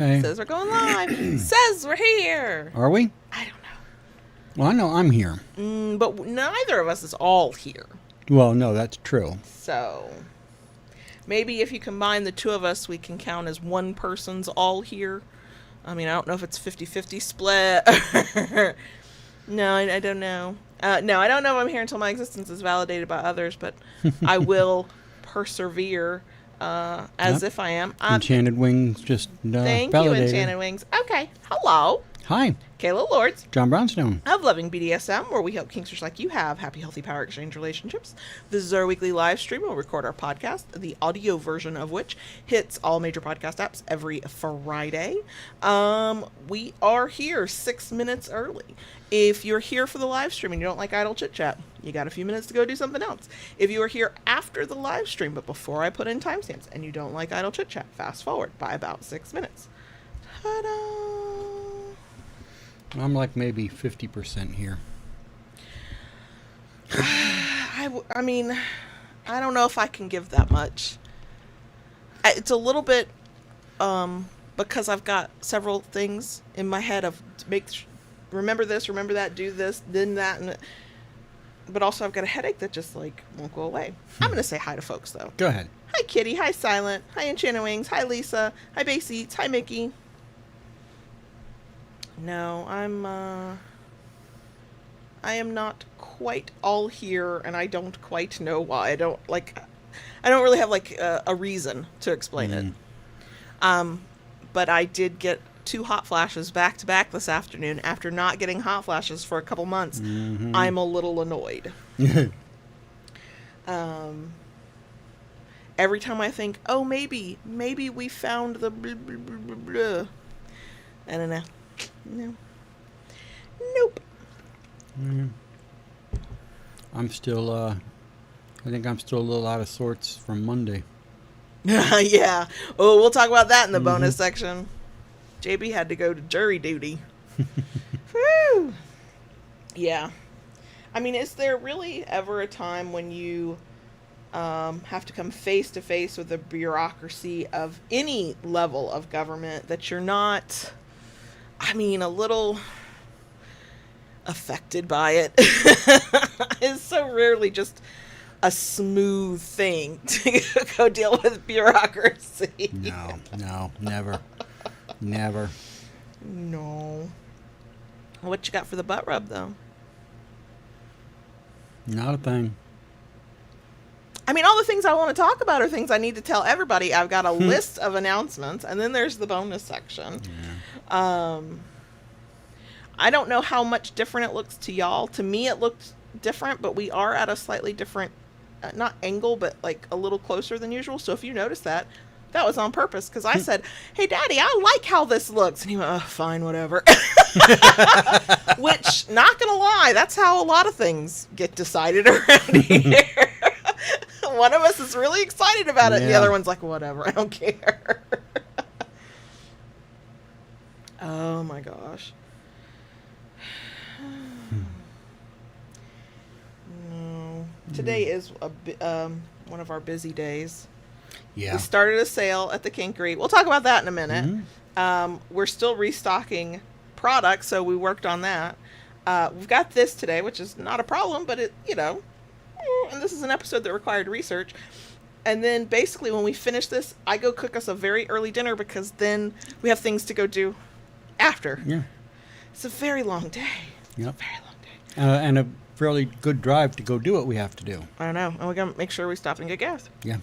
Hey. Says we're going live. Says we're here. Are we? I don't know. Well, I know I'm here. But neither of us is all here. Well, no, that's true. So maybe if you combine the two of us, we can count as one person's all here. I mean, I don't know if it's 50-50 split. No, I don't know. No, I don't know if I'm here until my existence is validated by others, but I will persevere as if I am. Enchanted Wings just Thank validated. you, Enchanted Wings. Okay, hello. Hi, Kayla Lords John Brownstone. of Loving BDSM, where we help kinksters like you have happy, healthy power exchange relationships. This is our weekly live stream. We'll record our podcast, the audio version of which hits all major podcast apps every Friday. We are here 6 minutes early. If you're here for the live stream and you don't like idle chit chat, you got a few minutes to go do something else. If you are here after the live stream, but before I put in timestamps, and you don't like idle chit chat, fast forward by about 6 minutes. Ta-da! I'm like maybe 50% here. I mean, I don't know if I can give that much. It's a little bit, because I've got several things in my head of remember this, remember that, do this, then that, but also I've got a headache that just like won't go away. I'm gonna say hi to folks though. Go ahead. Hi Kitty, hi Silent, hi Enchanted Wings, hi Lisa, hi Base Eats, hi Mickey. No, I am not quite all here, and I don't quite know why. I don't really have like a reason to explain it. But I did get 2 hot flashes back to back this afternoon after not getting hot flashes for a couple months. I'm a little annoyed. Every time I think, oh, maybe we found the blah, blah, blah, blah, blah. I don't know. No. Nope. I'm still, I think I'm still a little out of sorts from Monday. Yeah. Oh, we'll talk about that in the bonus section. JB had to go to jury duty. Whew. Yeah. I mean, is there really ever a time when you have to come face to face with the bureaucracy of any level of government that you're not, I mean, a little affected by it? It's so rarely just a smooth thing to go deal with bureaucracy. No, never. Never. No. What you got for the butt rub, though? Not a thing. I mean, all the things I want to talk about are things I need to tell everybody. I've got a list of announcements, and then there's the bonus section. Yeah. I don't know how much different it looks to y'all. To me, it looked different, but we are at a slightly different, not angle, but like a little closer than usual. So if you notice that was on purpose, because I said, hey, Daddy, I like how this looks. And he went, oh, fine, whatever. Which, not going to lie, that's how a lot of things get decided around here. One of us is really excited about it, and the other one's like, whatever, I don't care. Oh, my gosh. No. Today is one of our busy days. Yeah. We started a sale at the Kinkery. We'll talk about that in a minute. We're still restocking products, so we worked on that. We've got this today, which is not a problem, but it, and this is an episode that required research. And then basically when we finish this, I go cook us a very early dinner, because then we have things to go do after. Yeah. It's a very long day. Yep. Very long day. And a fairly good drive to go do what we have to do. I know. And we're going to make sure we stop and get gas. Yeah.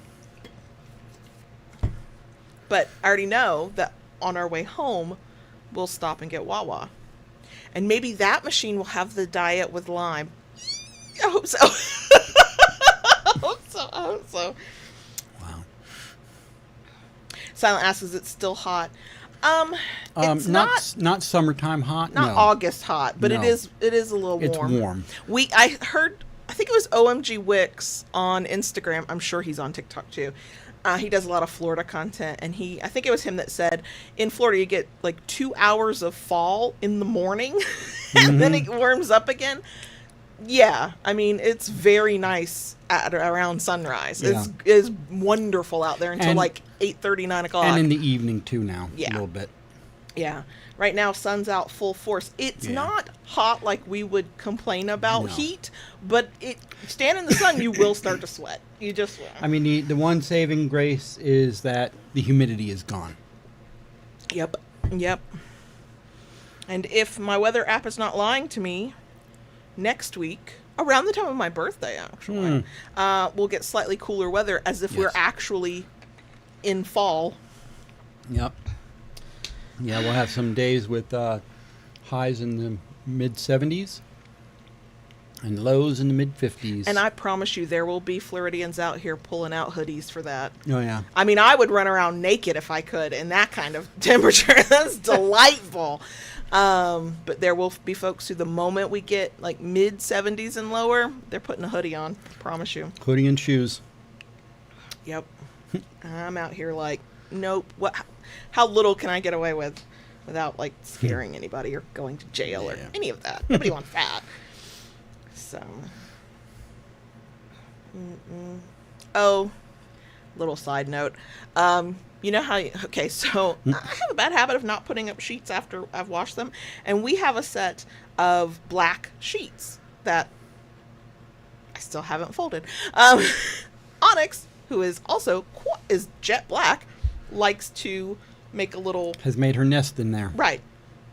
But I already know that on our way home, we'll stop and get Wawa. And maybe that machine will have the diet with lime. I hope so. I hope so. Wow. Silent asks, is it still hot? It's not summertime hot. Not no. August hot, but No. it is a little warm. It's warm. I think it was OMG Wicks on Instagram. I'm sure he's on TikTok too. He does a lot of Florida content, and I think it was him that said, in Florida you get like 2 hours of fall in the morning, and then it warms up again. Yeah, I mean, it's very nice around sunrise. Yeah. It's wonderful out there until like 8:30, 9 o'clock. And in the evening too now, Yeah. a little bit. Yeah. Right now, sun's out full force. It's Yeah. not hot like we would complain about No. heat, but stand in the sun, you will start to sweat. You just will. I mean, the one saving grace is that the humidity is gone. Yep. Yep. And if my weather app is not lying to me, next week, around the time of my birthday, actually, we'll get slightly cooler weather as if we're Yes. actually in fall. Yep. Yeah, we'll have some days with highs in the mid-70s and lows in the mid-50s. And I promise you, there will be Floridians out here pulling out hoodies for that. Oh, yeah. I mean, I would run around naked if I could in that kind of temperature. That's delightful. But there will be folks who, the moment we get like mid 70s and lower, they're putting a hoodie on. Promise you. Hoodie and shoes. Yep. I'm out here like, nope. What? How little can I get away with without like scaring anybody or going to jail or Yeah. any of that? Nobody wants that. So. Oh, little side note. You know how, okay, so I have a bad habit of not putting up sheets after I've washed them. And we have a set of black sheets that I still haven't folded. Onyx, who is also is jet black, likes to make a little, Has made her nest in there. right.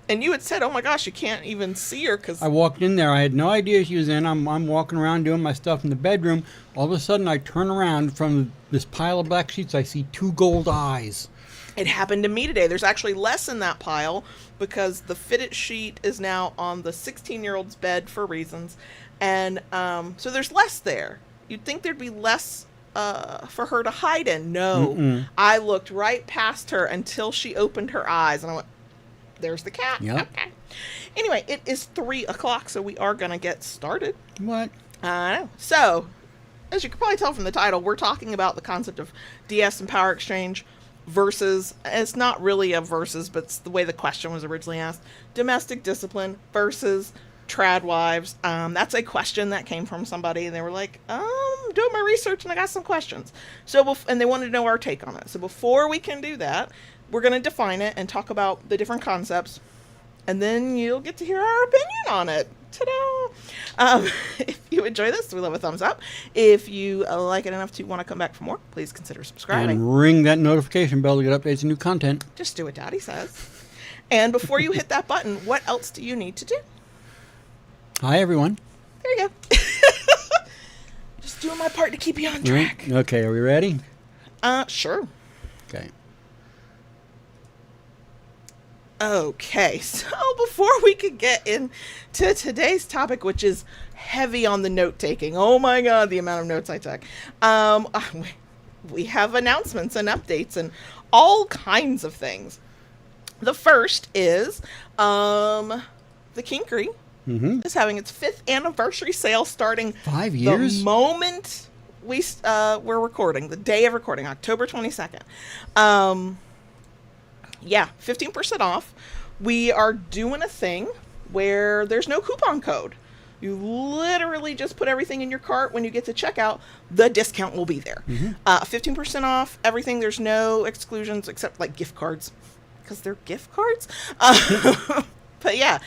And you had said, oh my gosh, you can't even see her because, I walked in there. I had no idea she was in. I'm walking around doing my stuff in the bedroom. All of a sudden, I turn around from this pile of black sheets. I see 2 gold eyes. it happened to me today. There's actually less in that pile because the fitted sheet is now on the 16-year-old's bed for reasons. And so there's less there. You'd think there'd be less for her to hide in. No. Mm-mm. I looked right past her until she opened her eyes, and I went, there's the cat. Yep. Okay. Anyway, it is 3 o'clock, so we are going to get started. What? I know. So, as you can probably tell from the title, we're talking about the concept of DS and power exchange versus, it's not really a versus, but it's the way the question was originally asked, domestic discipline versus trad wives. That's a question that came from somebody, and they were like, doing my research, and I got some questions. So, and they wanted to know our take on it. So before we can do that, we're going to define it and talk about the different concepts, and then you'll get to hear our opinion on it. Ta-da! If you enjoy this, we love a thumbs up. If you like it enough to want to come back for more, please consider subscribing. And ring that notification bell to get updates and new content. Just do what Daddy says. And before you hit that button, what else do you need to do? Hi, everyone. There you go. Just doing my part to keep you on track. Okay, are we ready? Sure. Okay. Okay, so before we could get into today's topic, which is heavy on the note-taking, oh my god, the amount of notes I took, we have announcements and updates and all kinds of things. The first is the Kinkery is having its 5th anniversary sale starting 5 years? the moment we're recording, the day of recording, October 22nd. Yeah, 15% off. We are doing a thing where there's no coupon code. You literally just put everything in your cart. When you get to checkout, the discount will be there. 15% off everything. There's no exclusions except like gift cards, because they're gift cards. But yeah,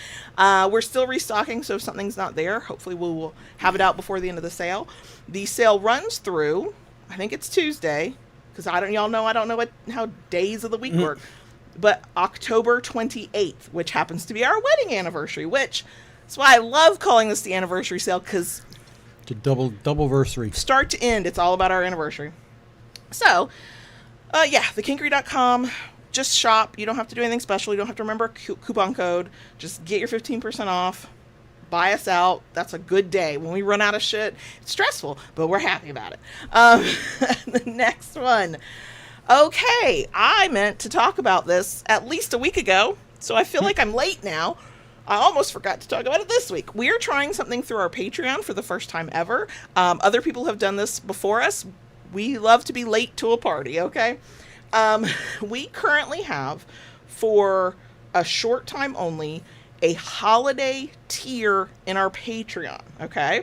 we're still restocking, so if something's not there, hopefully we will have it out before the end of the sale. The sale runs through, I think it's Tuesday, because I don't know how days of the week work. But October 28th, which happens to be our wedding anniversary, which is why I love calling this the anniversary sale, because It's a double-versary. start to end, it's all about our anniversary. So, yeah, thekinkery.com. Just shop. You don't have to do anything special. You don't have to remember a coupon code. Just get your 15% off. Buy us out. That's a good day. When we run out of shit, it's stressful, but we're happy about it. The next one. Okay, I meant to talk about this at least a week ago, so I feel like I'm late now. I almost forgot to talk about it this week. We're trying something through our Patreon for the first time ever. Other people have done this before us. We love to be late to a party, okay? We currently have, for a short time only, a holiday tier in our Patreon, okay?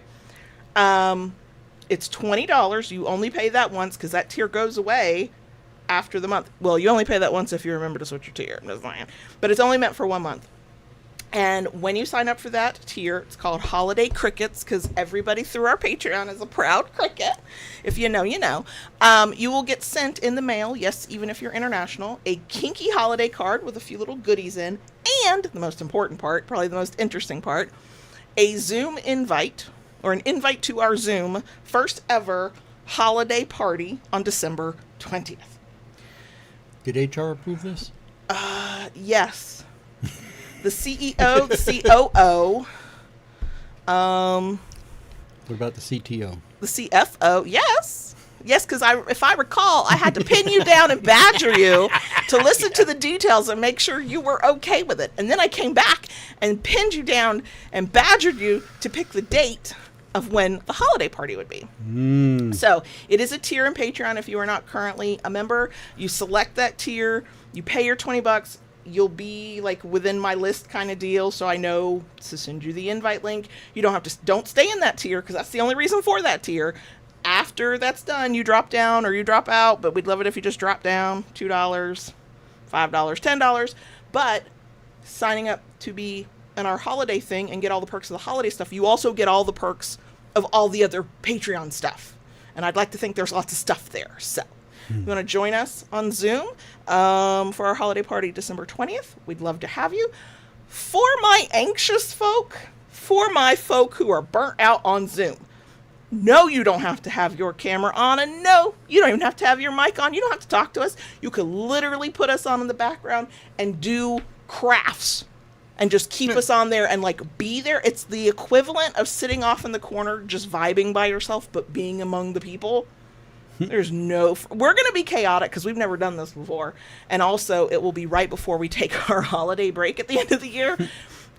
It's $20. You only pay that once because that tier goes away after the month. Well, you only pay that once if you remember to switch your tier. I'm just saying. But it's only meant for 1 month. And when you sign up for that tier, it's called Holiday Crickets, because everybody through our Patreon is a proud cricket. If you know, you know. You will get sent in the mail, yes, even if you're international, a kinky holiday card with a few little goodies in, and the most important part, probably the most interesting part, a Zoom invite, or an invite to our Zoom first ever holiday party on December 20th. Did HR approve this? Yes. The CEO, the COO, What about the CTO? the CFO, yes. Yes, because if I recall, I had to pin you down and badger you to listen to the details and make sure you were okay with it. And then I came back and pinned you down and badgered you to pick the date of when the holiday party would be. So it is a tier in Patreon. If you are not currently a member, you select that tier, you pay your $20. You'll be like within my list kind of deal, so I know to send you the invite link. You don't stay in that tier, because that's the only reason for that tier. After that's done, you drop down or you drop out, but we'd love it if you just drop down $2, $5, $10. But signing up to be in our holiday thing and get all the perks of the holiday stuff, you also get all the perks of all the other Patreon stuff. And I'd like to think there's lots of stuff there. So you want to join us on Zoom for our holiday party December 20th? We'd love to have you. For my anxious folk, for my folk who are burnt out on Zoom, no, you don't have to have your camera on, and no, you don't even have to have your mic on. You don't have to talk to us. You could literally put us on in the background and do crafts and just keep us on there and like be there. It's the equivalent of sitting off in the corner just vibing by yourself, but being among the people. We're going to be chaotic because we've never done this before. And also it will be right before we take our holiday break at the end of the year.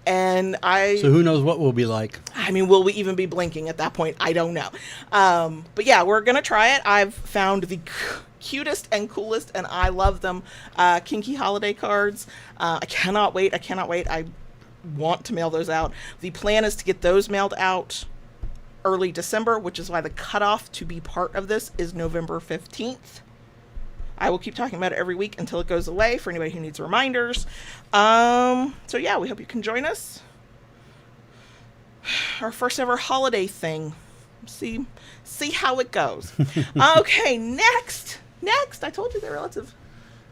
And So who knows what we'll be like? I mean, will we even be blinking at that point? I don't know. But yeah, we're going to try it. I've found the cutest and coolest, and I love them, kinky holiday cards. I cannot wait. I want to mail those out. The plan is to get those mailed out early December, which is why the cutoff to be part of this is November 15th. I will keep talking about it every week until it goes away for anybody who needs reminders. So yeah, we hope you can join us. Our first ever holiday thing. See how it goes. Okay, next, I told you there were lots of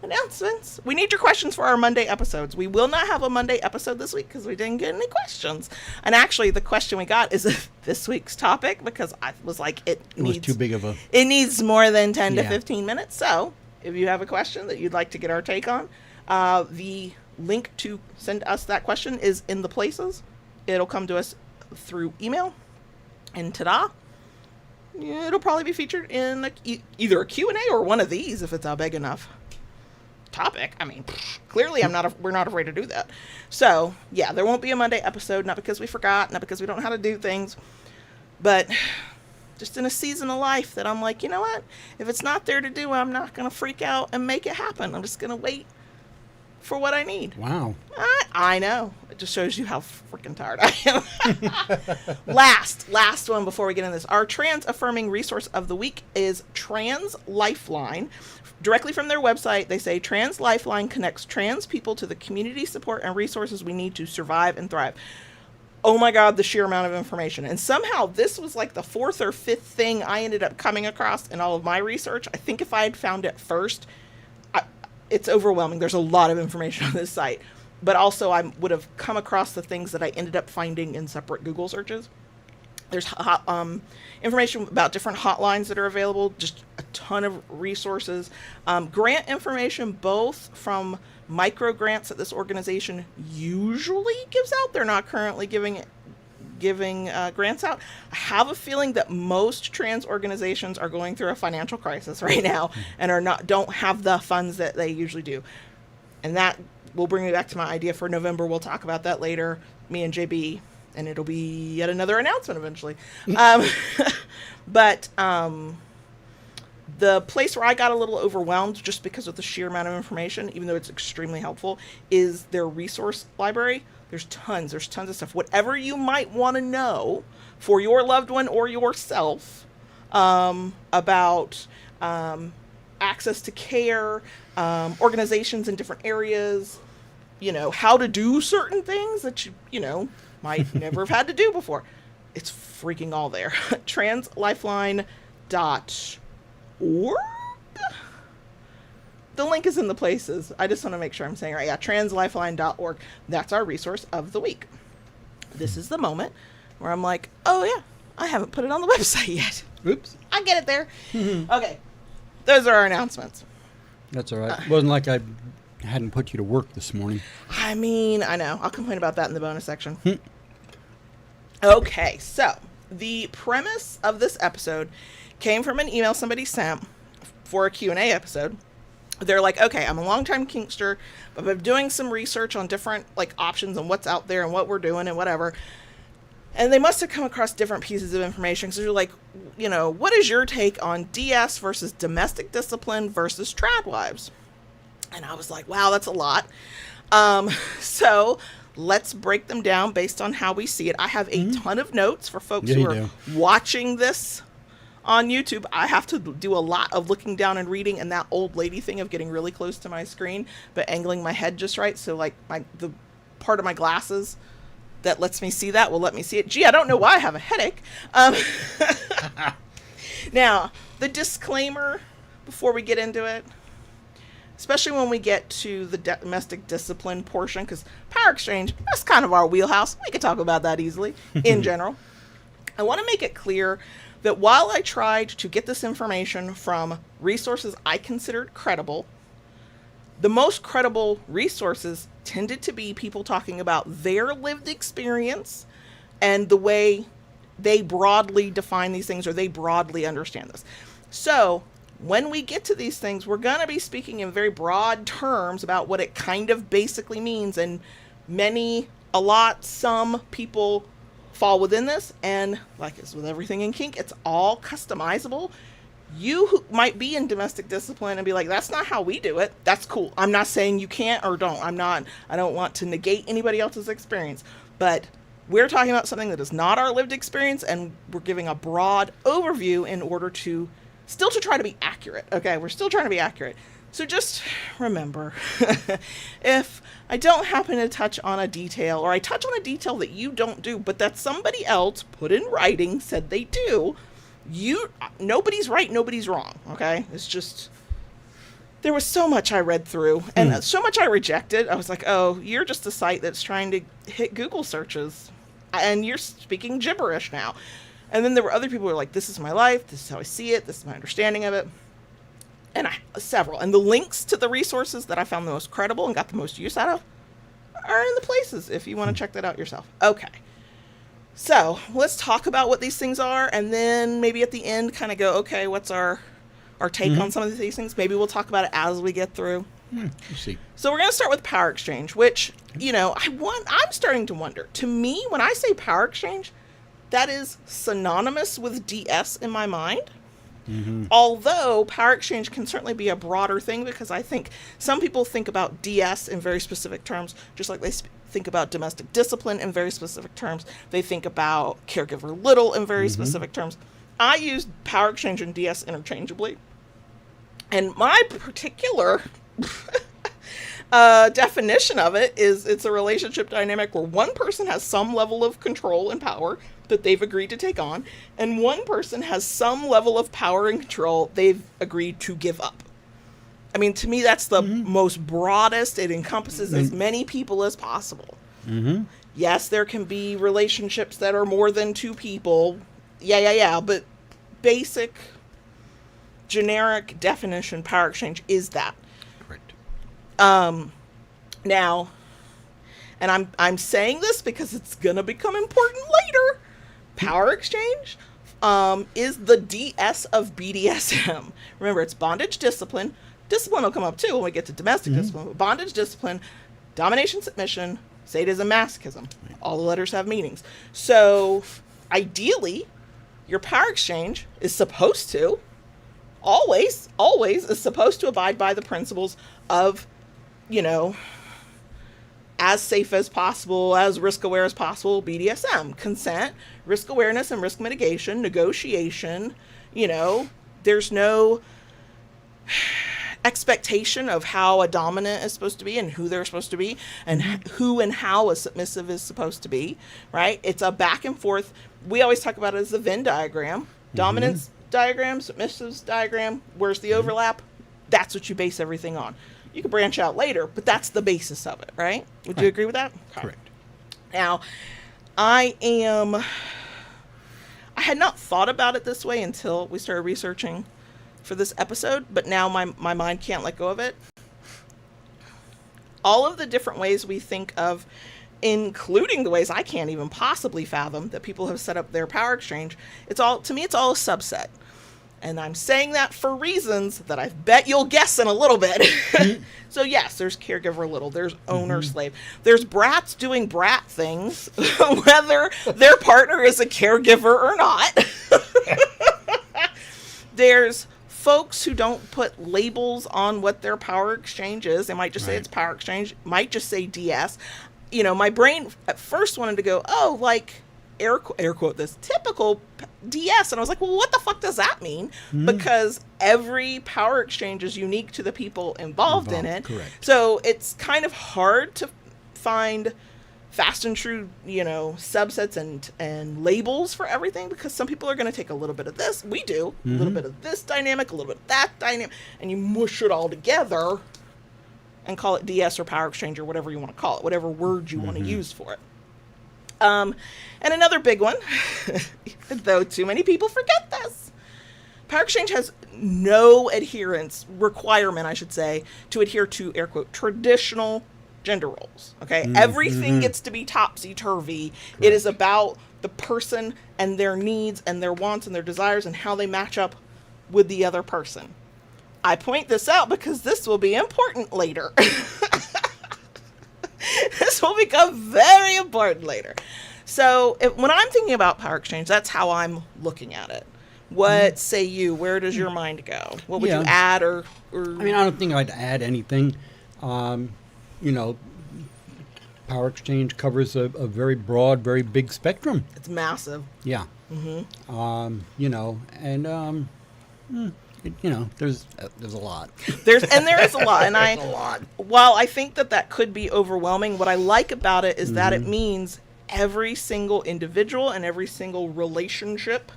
announcements. We need your questions for our Monday episodes. We will not have a Monday episode this week because we didn't get any questions. And actually, the question we got is this week's topic, because I was like, it was too big of a... It needs more than 10 to 15 minutes. So if you have a question that you'd like to get our take on, the link to send us that question is in the places. It'll come to us through email. And ta-da! It'll probably be featured in either a Q&A or one of these if it's big enough topic. I mean, clearly we're not afraid to do that. So yeah, there won't be a Monday episode, not because we forgot, not because we don't know how to do things, but just in a season of life that I'm like, you know what, if it's not there to do, I'm not gonna freak out and make it happen. I'm just gonna wait for what I need. Wow. I know. It just shows you how freaking tired I am. Last one before we get into this. Our trans affirming resource of the week is Trans Lifeline. Directly from their website, they say Trans Lifeline connects trans people to the community support and resources we need to survive and thrive. Oh my God, the sheer amount of information. And somehow this was like the fourth or fifth thing I ended up coming across in all of my research. I think if I had found it first, it's overwhelming. There's a lot of information on this site. But also I would have come across the things that I ended up finding in separate Google searches. There's information about different hotlines that are available, just a ton of resources. Grant information, both from micro grants that this organization usually gives out. They're not currently giving grants out. I have a feeling that most trans organizations are going through a financial crisis right now and don't have the funds that they usually do. And that will bring me back to my idea for November. We'll talk about that later, me and JB. And it'll be yet another announcement eventually. But the place where I got a little overwhelmed just because of the sheer amount of information, even though it's extremely helpful, is their resource library. There's tons of stuff. Whatever you might want to know for your loved one or yourself about access to care, organizations in different areas, how to do certain things that you might never have had to do before. It's freaking all there. Translifeline.org. The link is in the places. I just want to make sure I'm saying it right. Yeah, translifeline.org. That's our resource of the week. This is the moment where I'm like, oh yeah, I haven't put it on the website yet. Oops. I get it there. Okay. Those are our announcements. That's all right. It wasn't like I hadn't put you to work this morning. I mean, I know. I'll complain about that in the bonus section. Okay, so the premise of this episode came from an email somebody sent for a Q&A episode. They're like, okay, I'm a longtime kinkster, but I'm doing some research on different options and what's out there and what we're doing and whatever. And they must have come across different pieces of information. So they're like, what is your take on DS versus domestic discipline versus trad wives? And I was like, wow, that's a lot. So let's break them down based on how we see it. I have a ton of notes for folks who are watching this on YouTube. I have to do a lot of looking down and reading, and that old lady thing of getting really close to my screen, but angling my head just right. So the part of my glasses that lets me see that will let me see it. Gee, I don't know why I have a headache. Now, the disclaimer before we get into it, especially when we get to the domestic discipline portion, because power exchange, that's kind of our wheelhouse. We could talk about that easily in general. I want to make it clear that while I tried to get this information from resources I considered credible, the most credible resources tended to be people talking about their lived experience and the way they broadly define these things, or they broadly understand this. So when we get to these things, we're going to be speaking in very broad terms about what it kind of basically means. And some people fall within this. And like it's with everything in kink, it's all customizable. You who might be in domestic discipline and be like, that's not how we do it. That's cool. I'm not saying you can't or don't. I don't want to negate anybody else's experience, but we're talking about something that is not our lived experience, and we're giving a broad overview in order to still to try to be accurate. Okay, we're still trying to be accurate. So just remember, if I don't happen to touch on a detail, or I touch on a detail that you don't do, but that somebody else put in writing said they do, nobody's right, nobody's wrong. Okay, it's just, there was so much I read through and so much I rejected. I was like, oh, you're just a site that's trying to hit Google searches and you're speaking gibberish now. And then there were other people who were like, this is my life, this is how I see it, this is my understanding of it. And several. And the links to the resources that I found the most credible and got the most use out of are in the places if you want to check that out yourself. Okay. So let's talk about what these things are, and then maybe at the end kind of go, okay, what's our take on some of these things? Maybe we'll talk about it as we get through. We'll see. So we're going to start with power exchange, which, I'm starting to wonder. To me, when I say power exchange, that is synonymous with DS in my mind. Although power exchange can certainly be a broader thing, because I think some people think about DS in very specific terms, just like they think about domestic discipline in very specific terms. They think about caregiver little in very specific terms. I use power exchange and DS interchangeably. And my particular definition of it is it's a relationship dynamic where one person has some level of control and power that they've agreed to take on, and one person has some level of power and control they've agreed to give up. I mean, to me, that's the most broadest. It encompasses as many people as possible. Yes, there can be relationships that are more than two people. Yeah. But basic, generic definition, power exchange is that. Correct. Now, and I'm saying this because it's going to become important later. Power exchange is the DS of BDSM. Remember, it's bondage, discipline. Discipline will come up too when we get to domestic discipline. But bondage, discipline, domination, submission, sadism, masochism. All the letters have meanings. So ideally, your power exchange is supposed to, always is supposed to abide by the principles of, as safe as possible, as risk aware as possible, BDSM, consent, risk awareness and risk mitigation, negotiation. There's no expectation of how a dominant is supposed to be and who they're supposed to be and who and how a submissive is supposed to be, right? It's a back and forth. We always talk about it as the Venn diagram. Dominance diagram, submissive's diagram. Where's the overlap? That's what you base everything on. You can branch out later, but that's the basis of it, right? Would you agree with that? Okay. Correct. Now, I had not thought about it this way until we started researching for this episode, but now my mind can't let go of it. All of the different ways we think of, including the ways I can't even possibly fathom that people have set up their power exchange, to me it's all a subset. And I'm saying that for reasons that I bet you'll guess in a little bit. So yes, there's caregiver little, there's owner slave, there's brats doing brat things, whether their partner is a caregiver or not. There's folks who don't put labels on what their power exchange is. They might just say it's power exchange, might just say DS. You know, my brain at first wanted to go, oh, like, air quote this, typical DS. And I was like, well, what the fuck does that mean? Because every power exchange is unique to the people involved in it. Correct. So it's kind of hard to find fast and true, you know, subsets and labels for everything, because some people are going to take a little bit of this. We do. A little bit of this dynamic, a little bit of that dynamic, and you mush it all together and call it DS or power exchange or whatever you want to call it, whatever word you want to use for it. And another big one, though too many people forget this, power exchange has no requirement, I should say, to adhere to, air quote, traditional gender roles. Okay. Everything gets to be topsy-turvy. It is about the person and their needs and their wants and their desires and how they match up with the other person. I point this out because this will be important later. This will become very important later. So when I'm thinking about power exchange, that's how I'm looking at it. What say you? Where does your mind go? What would you add or? I mean, I don't think I'd add anything. You know, power exchange covers a very broad, very big spectrum. It's massive. Yeah. You know, and you know, there's a lot. There is a lot, and a lot. While I think that could be overwhelming, what I like about it is that it means every single individual and every single relationship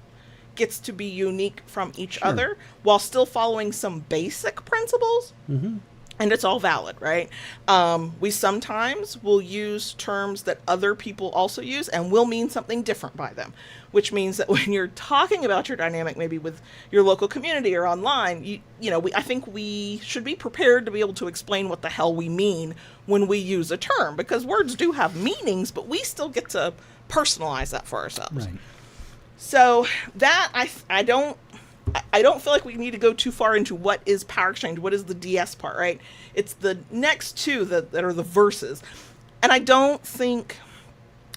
gets to be unique from each other while still following some basic principles. And it's all valid, right? We sometimes will use terms that other people also use and will mean something different by them, which means that when you're talking about your dynamic, maybe with your local community or online, I think we should be prepared to be able to explain what the hell we mean when we use a term, because words do have meanings, but we still get to personalize that for ourselves. Right. So that I don't feel like we need to go too far into what is power exchange, what is the DS part, right? It's the next two that are the verses. And I don't think,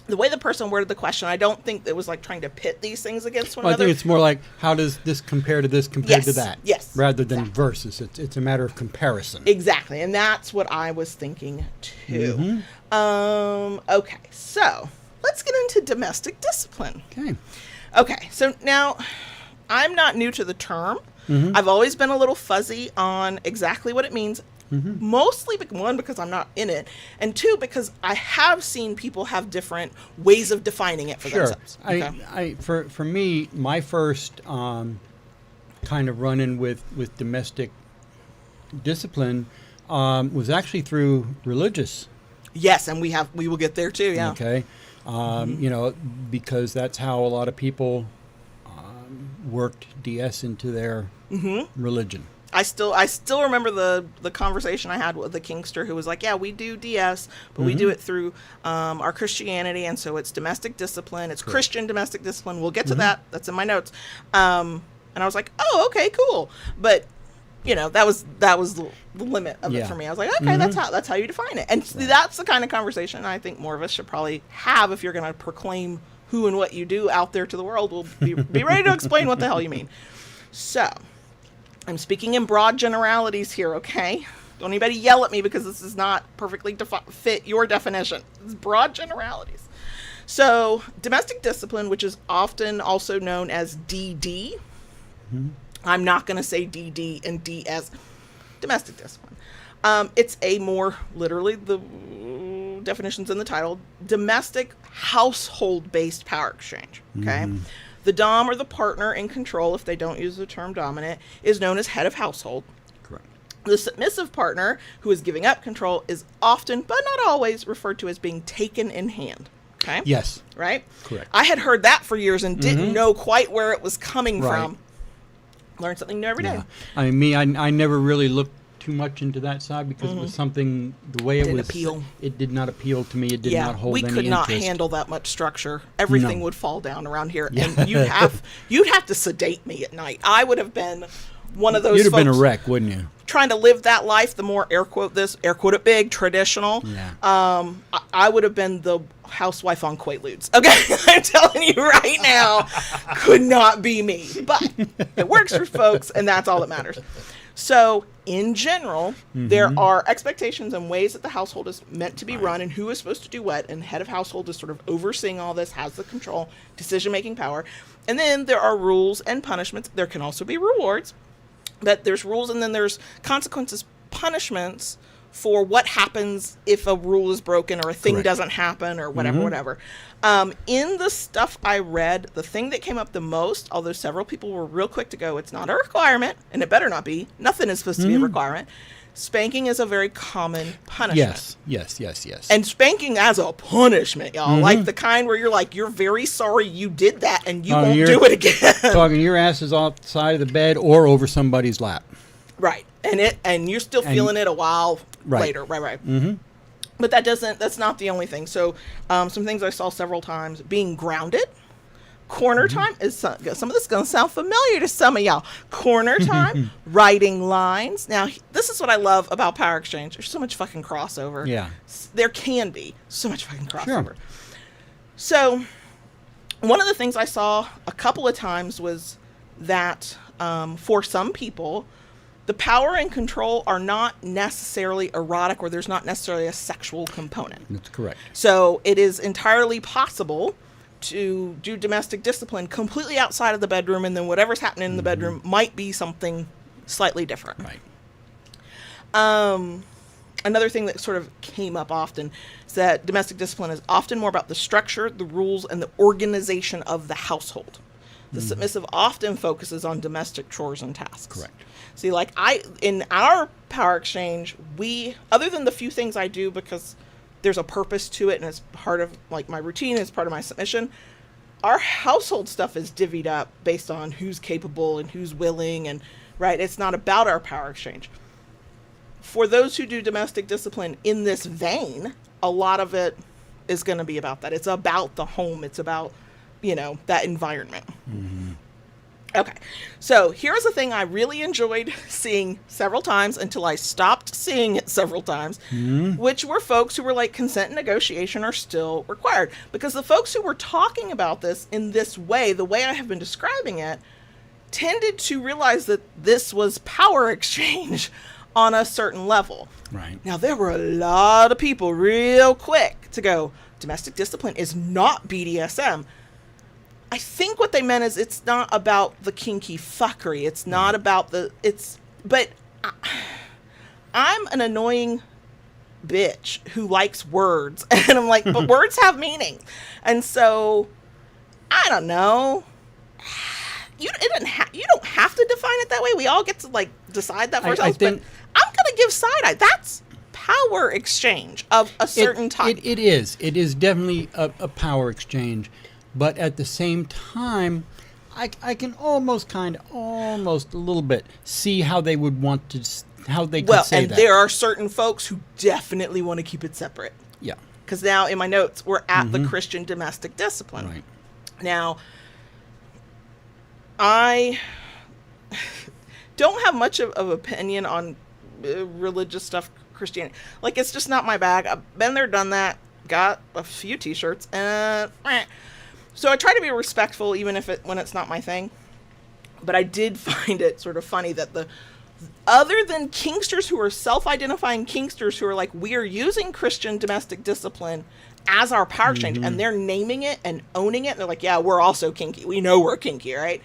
the way the person worded the question, I don't think it was like trying to pit these things against one another. I think it's more like, how does this compare to this compared to that? Yes. Rather than versus. It's a matter of comparison. Exactly. And that's what I was thinking too. Okay. So let's get into domestic discipline. Okay. So now, I'm not new to the term. I've always been a little fuzzy on exactly what it means. Mostly, one, because I'm not in it, and two, because I have seen people have different ways of defining it for themselves. Okay. For me, my first kind of run-in with domestic discipline was actually through religious. Yes, and we will get there too. Yeah. Okay. You know, because that's how a lot of people worked DS into their religion. I still remember the conversation I had with the Kingster, who was like, yeah, we do DS, but we do it through our Christianity, and so it's domestic discipline. It's Christian domestic discipline. We'll get to that. That's in my notes. And I was like, oh, okay, cool. But you know, that was the limit of it for me. I was like, okay, that's how you define it. And that's the kind of conversation I think more of us should probably have if you're going to proclaim who and what you do out there to the world. We'll be ready to explain what the hell you mean. So, I'm speaking in broad generalities here, okay? Don't anybody yell at me because this is not perfectly fit your definition. It's broad generalities. So, domestic discipline, which is often also known as DD, I'm not going to say DD and DS. Domestic discipline. It's a more, literally, the definition's in the title, domestic household-based power exchange. Okay? Mm-hmm. The dom, or the partner in control, if they don't use the term dominant, is known as head of household. Correct. The submissive partner, who is giving up control, is often, but not always, referred to as being taken in hand. Okay? Yes. Right? Correct. I had heard that for years and didn't know quite where it was coming from. Learn something new every day. Yeah. I mean, I never really looked too much into that side because it was something, the way it was, it did not appeal to me. It did not hold any interest. We could not handle that much structure. Everything would fall down around here, and you'd have to sedate me at night. I would have been one of those You'd have folks been a wreck, wouldn't you? Trying to live that life, the more air quote it big, traditional. Yeah. I would have been the housewife on Quaaludes. Okay, I'm telling you right now, could not be me. But it works for folks, and that's all that matters. So, in general, there are expectations and ways that the household is meant to be run and who is supposed to do what, and head of household is sort of overseeing all this, has the control, decision-making power. And then there are rules and punishments. There can also be rewards, but there's rules and then there's consequences, punishments for what happens if a rule is broken or a thing doesn't happen or whatever. In the stuff I read, the thing that came up the most, although several people were real quick to go, it's not a requirement, and it better not be. Nothing is supposed to be a requirement. Spanking is a very common punishment. Yes. And spanking as a punishment, y'all. Like the kind where you're like, you're very sorry you did that and you won't do it again. Talking your ass is off the side of the bed or over somebody's lap. Right. And you're still feeling it a while later. Right. Mm-hmm. But that's not the only thing. So some things I saw several times, being grounded. Corner time is some of this is going to sound familiar to some of y'all. Corner time, writing lines. Now, this is what I love about Power Exchange. There's so much fucking crossover. Yeah. There can be so much fucking crossover. Sure. So one of the things I saw a couple of times was that for some people, the power and control are not necessarily erotic, or there's not necessarily a sexual component. That's correct. So it is entirely possible to do domestic discipline completely outside of the bedroom, and then whatever's happening in the bedroom might be something slightly different. Right. Another thing that sort of came up often is that domestic discipline is often more about the structure, the rules, and the organization of the household. The submissive often focuses on domestic chores and tasks. Correct. See, like in our power exchange, other than the few things I do because there's a purpose to it and it's part of like my routine, it's part of my submission, our household stuff is divvied up based on who's capable and who's willing, and it's not about our power exchange. For those who do domestic discipline in this vein, a lot of it is going to be about that. It's about the home. It's about, that environment. Okay, so here's a thing I really enjoyed seeing several times until I stopped seeing it several times, which were folks who were like, consent and negotiation are still required. Because the folks who were talking about this in this way, the way I have been describing it, tended to realize that this was power exchange on a certain level. Right. Now, there were a lot of people real quick to go, domestic discipline is not BDSM. I think what they meant is it's not about the kinky fuckery. It's not about but I'm an annoying bitch who likes words. And I'm like, but words have meaning. And so, I don't know. You don't have to define it that way. We all get to like decide that for ourselves. But I'm going to give side eye. That's power exchange of a certain type. It is. It is definitely a power exchange. But at the same time, I can almost a little bit see how they would want to, how they could say that. Well, and there are certain folks who definitely want to keep it separate. Yeah. Because now in my notes, we're at the Christian domestic discipline. Right. Now, I don't have much of opinion on religious stuff, Christianity. Like, it's just not my bag. I've been there, done that, got a few t-shirts, and so I try to be respectful even when it's not my thing. But I did find it sort of funny that other than kinksters who are self-identifying kinksters who are like, we are using Christian domestic discipline as our power exchange, and they're naming it and owning it, and they're like, yeah, we're also kinky. We know we're kinky, right?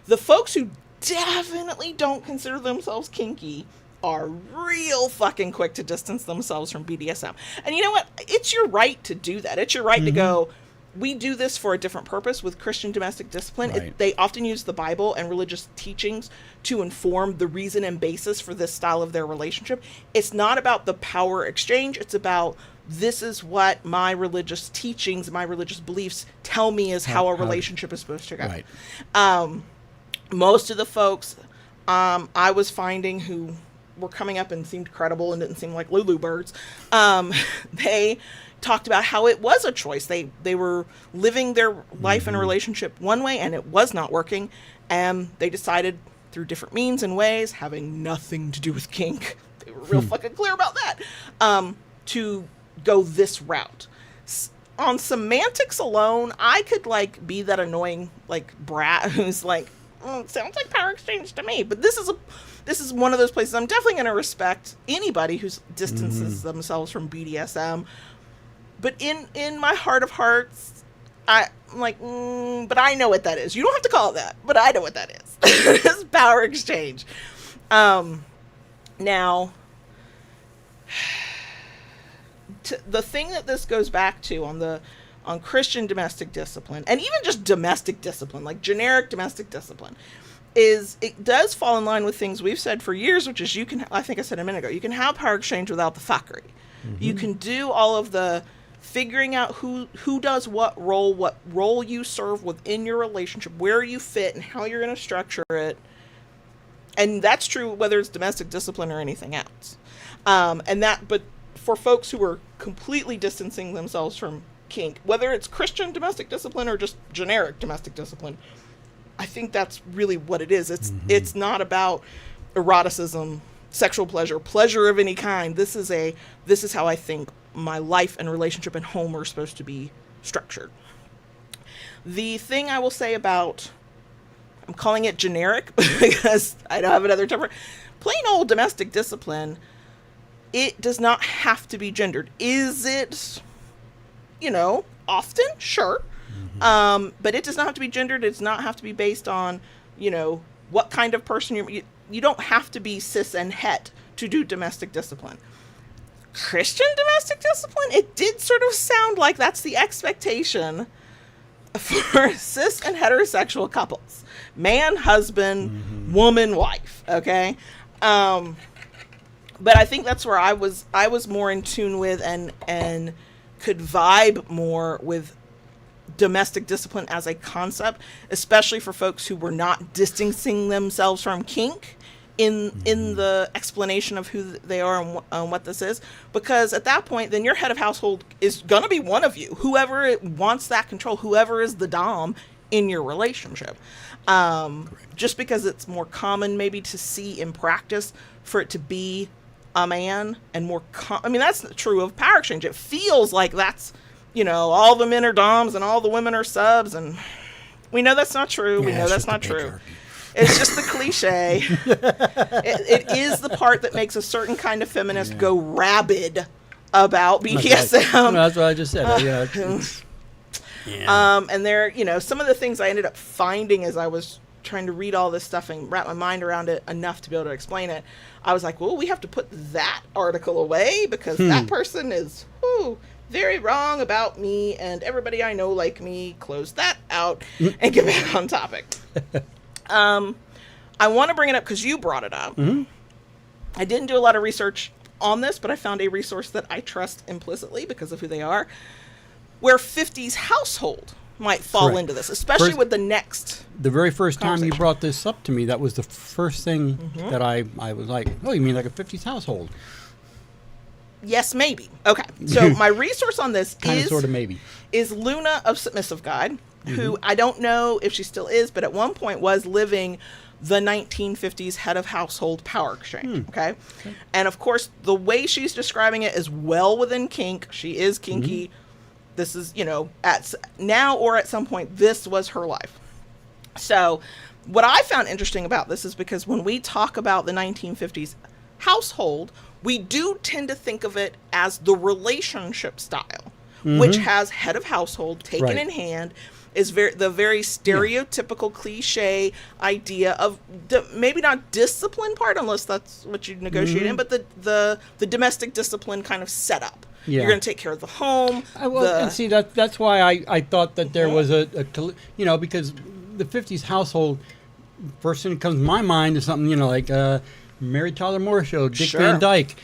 The folks who definitely don't consider themselves kinky are real fucking quick to distance themselves from BDSM. And you know what? It's your right to do that. It's your right to go, we do this for a different purpose with Christian domestic discipline. Right. They often use the Bible and religious teachings to inform the reason and basis for this style of their relationship. It's not about the power exchange. It's about, this is what my religious teachings, my religious beliefs tell me is how a relationship is supposed to go. Right. Most of the folks I was finding who were coming up and seemed credible and didn't seem like Lulu birds, they talked about how it was a choice. They were living their life in a relationship one way and it was not working, and they decided through different means and ways, having nothing to do with kink, they were real fucking clear about that, to go this route. On semantics alone, I could like be that annoying like brat who's like, sounds like power exchange to me. But this is one of those places I'm definitely going to respect anybody who distances themselves from BDSM. But in my heart of hearts, I'm like, but I know what that is. You don't have to call it that, but I know what that is. It's power exchange. Now, the thing that this goes back to on Christian domestic discipline, and even just domestic discipline, like generic domestic discipline, is it does fall in line with things we've said for years, which is I think I said a minute ago, you can have power exchange without the fuckery. You can do all of the figuring out who does what role you serve within your relationship, where you fit, and how you're going to structure it. And that's true whether it's domestic discipline or anything else. But for folks who are completely distancing themselves from kink, whether it's Christian domestic discipline or just generic domestic discipline, I think that's really what it is. It's not about eroticism, sexual pleasure of any kind. This is how I think my life and relationship and home are supposed to be structured. The thing I will say about, I'm calling it generic because I don't have another term. Plain old domestic discipline, it does not have to be gendered. Is it, often? Sure. But it does not have to be gendered. It does not have to be based on, what kind of person you don't have to be cis and het to do domestic discipline. Christian domestic discipline, it did sort of sound like that's the expectation for cis and heterosexual couples. Man, husband, woman, wife. Okay. But I think that's where I was more in tune with and could vibe more with domestic discipline as a concept, especially for folks who were not distancing themselves from kink in the explanation of who they are and what this is. Because at that point, then your head of household is going to be one of you, whoever wants that control, whoever is the dom in your relationship. Just because it's more common maybe to see in practice for it to be a man, and more that's true of power exchange. It feels like that's, all the men are doms and all the women are subs, and we know that's not true. We know that's not true. It's just the cliche. It is the part that makes a certain kind of feminist go rabid about BDSM. That's what I just said. And there, some of the things I ended up finding as I was trying to read all this stuff and wrap my mind around it enough to be able to explain it, I was like, well, we have to put that article away because that person is very wrong about me, and everybody I know like me. Close that out and get back on topic. I want to bring it up because you brought it up. I didn't do a lot of research on this, but I found a resource that I trust implicitly because of who they are, where 50s household might fall into this, especially with the next. The very first time you brought this up to me, that was the first thing that I was like, oh, you mean like a 50s household? Yes, maybe. Okay. So my resource on this is Luna of Submissive Guide, who I don't know if she still is, but at one point was living the 1950s head of household power exchange. Okay. And of course, the way she's describing it is well within kink. She is kinky. This is, at now or at some point, this was her life. So what I found interesting about this is because when we talk about the 1950s household, we do tend to think of it as the relationship style. which has head of household taken Right. in hand, is the very stereotypical cliche idea of maybe not discipline part, unless that's what you negotiate in, but the domestic discipline kind of setup. Yeah. You're going to take care of the home. And see, that's why I thought that there was because the 50s household, first thing that comes to my mind is something, like Mary Tyler Moore Show, Dick Sure. Van Dyke,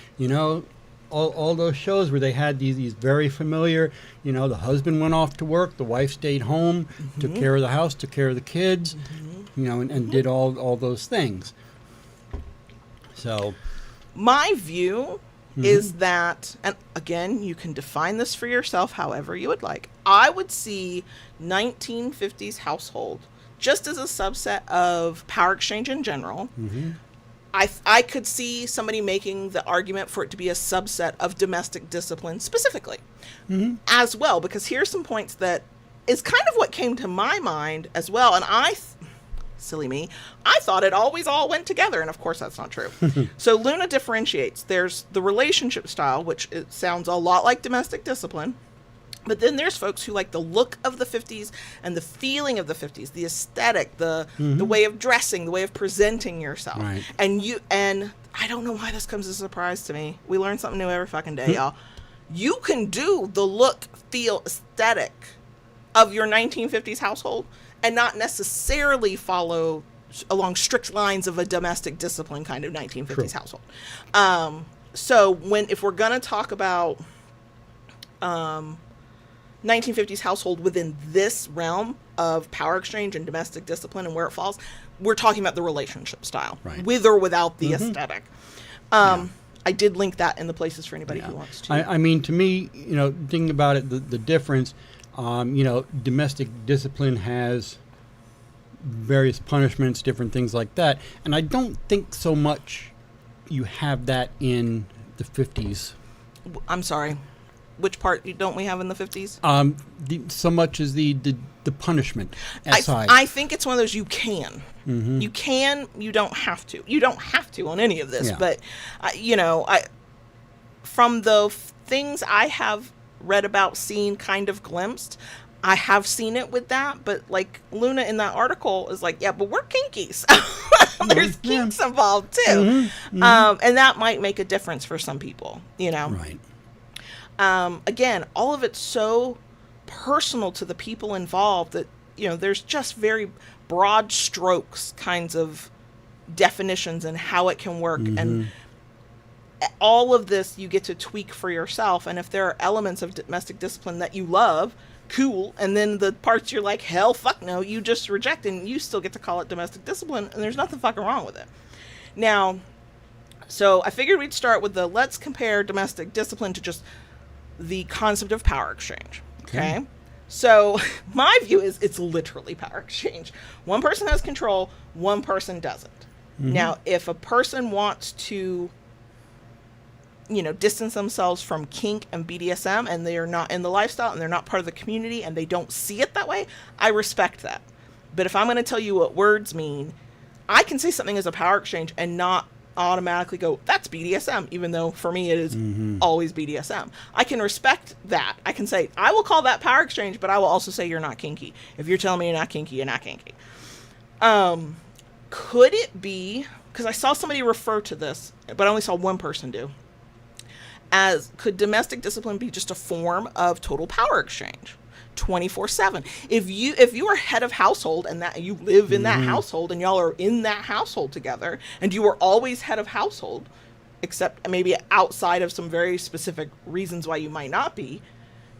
all those shows where they had these very familiar, the husband went off to work, the wife stayed home, took care of the house, took care of the kids, and did all those things. So my view is that, and again, you can define this for yourself however you would like. I would see 1950s household just as a subset of power exchange in general. I could see somebody making the argument for it to be a subset of domestic discipline specifically as well, because here's some points that is kind of what came to my mind as well. And silly me, I thought it always all went together, and of course that's not true. So Luna differentiates. There's the relationship style, which it sounds a lot like domestic discipline, but then there's folks who like the look of the 50s and the feeling of the 50s, the aesthetic, the way of dressing, the way of presenting yourself. Right. And I don't know why this comes as a surprise to me. We learn something new every fucking day, y'all. You can do the look, feel, aesthetic of your 1950s household and not necessarily follow along strict lines of a domestic discipline kind of 1950s household. So if we're going to talk about 1950s household within this realm of power exchange and domestic discipline and where it falls, we're talking about the relationship style, with or without the aesthetic. I did link that in the places for anybody who wants to. I mean, to me, thinking about it, the difference, domestic discipline has various punishments, different things like that. And I don't think so much you have that in the 50s. I'm sorry. Which part don't we have in the 50s? So much as the punishment side. I think it's one of those you can. You can, you don't have to. You don't have to on any of this. Yeah. But, from the things I have read about, seen, kind of glimpsed, I have seen it with that. But like Luna in that article is like, yeah, but we're kinkies. There's kinks involved too. And that might make a difference for some people, Right. Again, all of it's so personal to the people involved that, there's just very broad strokes kinds of definitions and how it can work. And all of this you get to tweak for yourself. And if there are elements of domestic discipline that you love, cool. And then the parts you're like, hell, fuck no, you just reject, and you still get to call it domestic discipline. And there's nothing fucking wrong with it. Now, so I figured we'd start with let's compare domestic discipline to just the concept of power exchange. Okay. So my view is it's literally power exchange. One person has control, one person doesn't. Now, if a person wants to, distance themselves from kink and BDSM and they are not in the lifestyle and they're not part of the community and they don't see it that way, I respect that. But if I'm going to tell you what words mean, I can say something as a power exchange and not automatically go, that's BDSM, even though for me it is always BDSM. I can respect that. I can say, I will call that power exchange, but I will also say you're not kinky. If you're telling me you're not kinky, you're not kinky. Could it be, because I saw somebody refer to this, but I only saw one person do, could domestic discipline be just a form of total power exchange? 24/7. If you are head of household and that you live in that household and y'all are in that household together and you are always head of household, except maybe outside of some very specific reasons why you might not be,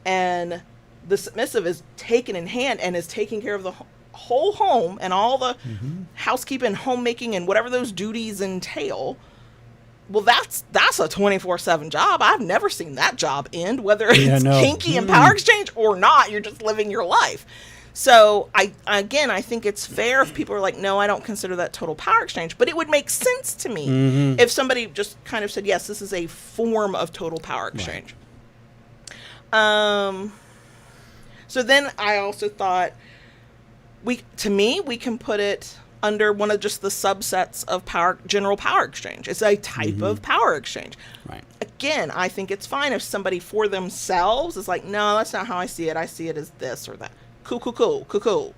and the submissive is taken in hand and is taking care of the whole home and all the housekeeping, homemaking, and whatever those duties entail, well, that's a 24/7 job. I've never seen that job end, whether it's kinky and power exchange or not. You're just living your life. So I think it's fair if people are like, no, I don't consider that total power exchange. But it would make sense to me if somebody just kind of said, yes, this is a form of total power exchange. Right. So then I also thought we can put it under one of just the subsets of general power exchange. It's a type of power exchange. Right. again, I think it's fine if somebody for themselves is like, no, that's not how I see it. I see it as this or that. Cool.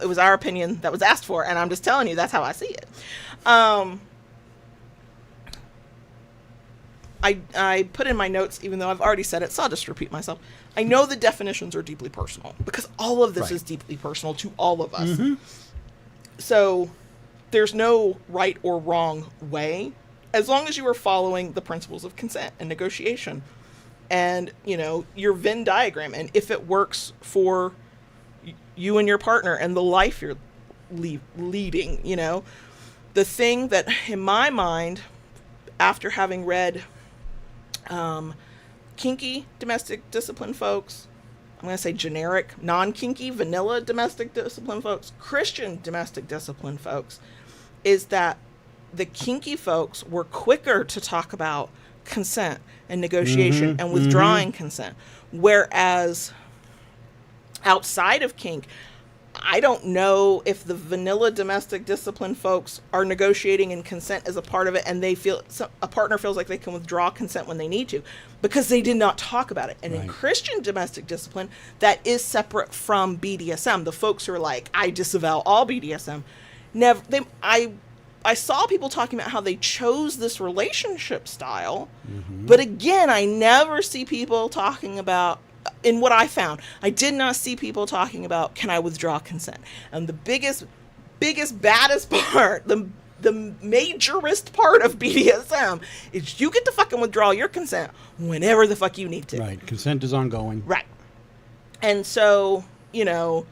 It was our opinion that was asked for, and I'm just telling you that's how I see it. I put in my notes, even though I've already said it, so I'll just repeat myself. I know the definitions are deeply personal, because all of this is deeply personal to all of us. So there's no right or wrong way, as long as you are following the principles of consent and negotiation and, you know, your Venn diagram. And if it works for you and your partner and the life you're leading, you know, the thing that in my mind, after having read kinky domestic discipline folks, I'm going to say generic, non-kinky, vanilla domestic discipline folks, Christian domestic discipline folks, is that the kinky folks were quicker to talk about consent and negotiation and withdrawing consent. Whereas outside of kink, I don't know if the vanilla domestic discipline folks are negotiating and consent as a part of it, and they feel a partner feels like they can withdraw consent when they need to because they did not talk about it. And in Christian domestic discipline, that is separate from BDSM. The folks who are like, I disavow all BDSM. I saw people talking about how they chose this relationship style, but again, I never see people talking about. In what I found, I did not see people talking about, can I withdraw consent? And the biggest, baddest part, the majorest part of BDSM is you get to fucking withdraw your consent whenever the fuck you need to. Right. Consent is ongoing. Right. And so, you know,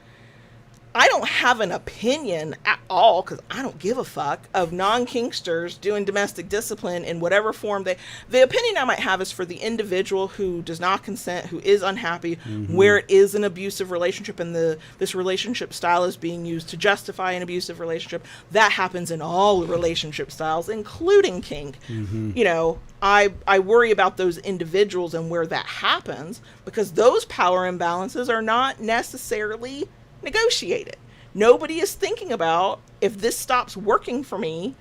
I don't have an opinion at all, because I don't give a fuck, of non-kinksters doing domestic discipline in whatever form the opinion I might have is for the individual who does not consent, who is unhappy, where it is an abusive relationship and this relationship style is being used to justify an abusive relationship. That happens in all relationship styles, including kink. You know, I worry about those individuals and where that happens, because those power imbalances are not necessarily negotiated. Nobody is thinking about, if this stops working for me,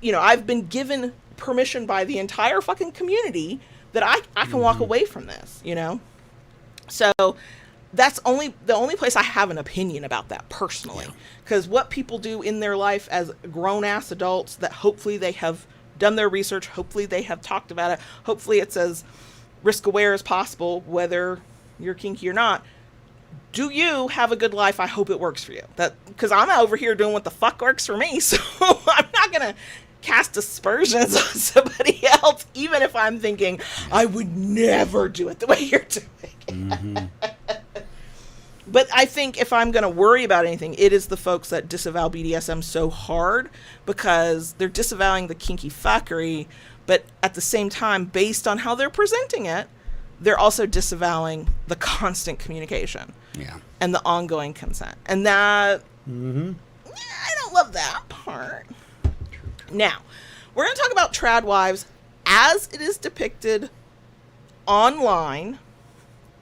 you know, I've been given permission by the entire fucking community that I can walk away from this, you know? So that's the only place I have an opinion about that personally. Because what people do in their life as grown-ass adults, that hopefully they have done their research, hopefully they have talked about it, hopefully it's as risk-aware as possible, whether you're kinky or not. Do you have a good life? I hope it works for you. Because I'm over here doing what the fuck works for me, so I'm not going to cast aspersions on somebody else, even if I'm thinking, I would never do it the way you're doing. But I think if I'm going to worry about anything, it is the folks that disavow BDSM so hard, because they're disavowing the kinky fuckery, but at the same time, based on how they're presenting it, they're also disavowing the constant communication and the ongoing consent. And that, I don't love that part. Now, we're going to talk about trad wives as it is depicted online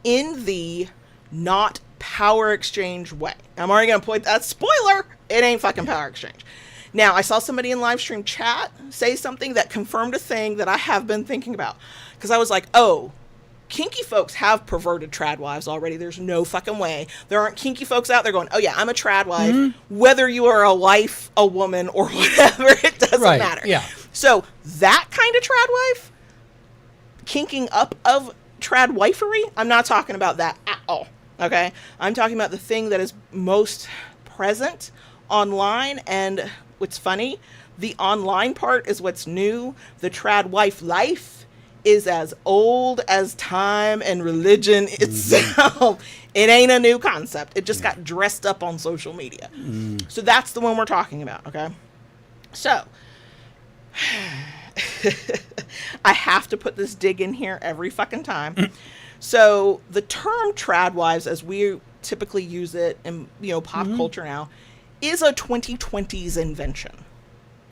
in the not power exchange way. I'm already going to point that spoiler. It ain't fucking power exchange. Now, I saw somebody in live stream chat say something that confirmed a thing that I have been thinking about. Because I was like, oh, kinky folks have perverted trad wives already. There's no fucking way. There aren't kinky folks out there going, oh yeah, I'm a trad wife. Whether you are a wife, a woman, or whatever, it doesn't matter. Yeah. So that kind of trad wife, kinking up of trad wifery, I'm not talking about that at all. Okay? I'm talking about the thing that is most present online. And what's funny, the online part is what's new. The trad wife life is as old as time and religion itself. It ain't a new concept. It just got dressed up on social media. So that's the one we're talking about, okay? So, I have to put this dig in here every fucking time. So, the term trad wives, as we typically use it in, you know, pop culture now, is a 2020s invention.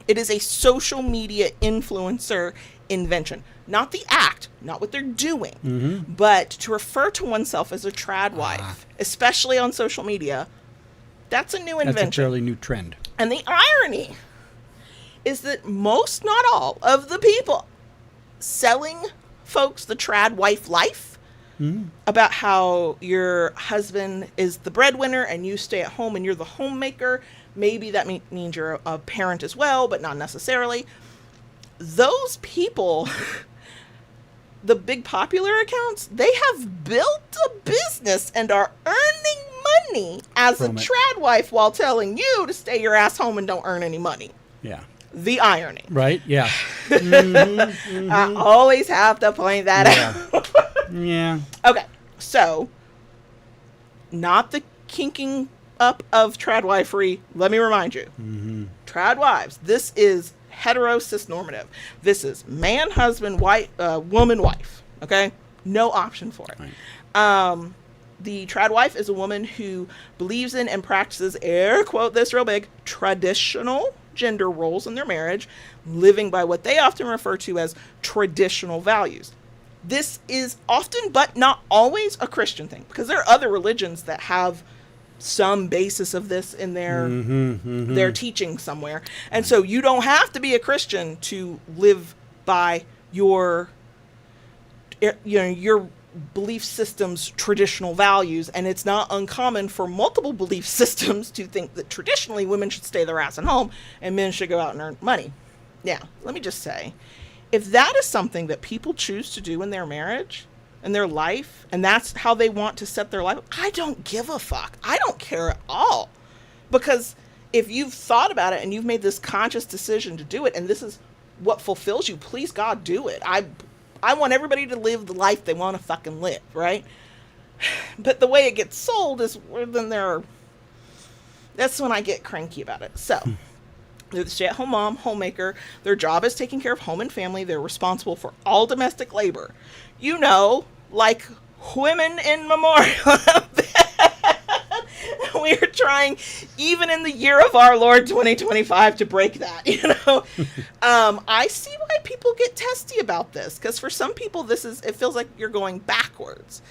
It is a social media influencer invention. Not the act, not what they're doing, but to refer to oneself as a trad wife, especially on social media, that's a new invention. That's a fairly new trend. And the irony is that most, not all, of the people selling folks the trad wife life, about how your husband is the breadwinner and you stay at home and you're the homemaker. Maybe that means you're a parent as well, but not necessarily. Those people, the big popular accounts, they have built a business and are earning money as a trad wife while telling you to stay your ass home and don't earn any money. Yeah. The irony. Right? Yeah. I always have to point that out. Yeah. Okay. So, not the kinking up of tradwifery. Let me remind you. Trad wives. This is hetero cis normative. This is man, husband, wife, woman, wife. Okay? No option for it. Right. The trad wife is a woman who believes in and practices, air quote this real big, traditional gender roles in their marriage, living by what they often refer to as traditional values. This is often, but not always, a Christian thing, because there are other religions that have some basis of this in their teaching somewhere. And so you don't have to be a Christian to live by your belief system's traditional values. And it's not uncommon for multiple belief systems to think that traditionally women should stay their ass at home and men should go out and earn money. Now, let me just say, if that is something that people choose to do in their marriage and their life, and that's how they want to set their life, I don't give a fuck. I don't care at all. Because if you've thought about it and you've made this conscious decision to do it, and this is what fulfills you, please God, do it. I want everybody to live the life they want to fucking live, right? But the way it gets sold is that's when I get cranky about it. So, they're the stay-at-home mom, homemaker. Their job is taking care of home and family. They're responsible for all domestic labor. You know, like women in memorial. We are trying, even in the year of our Lord 2025, to break that, you know. I see why people get testy about this, because for some people it feels like you're going backwards.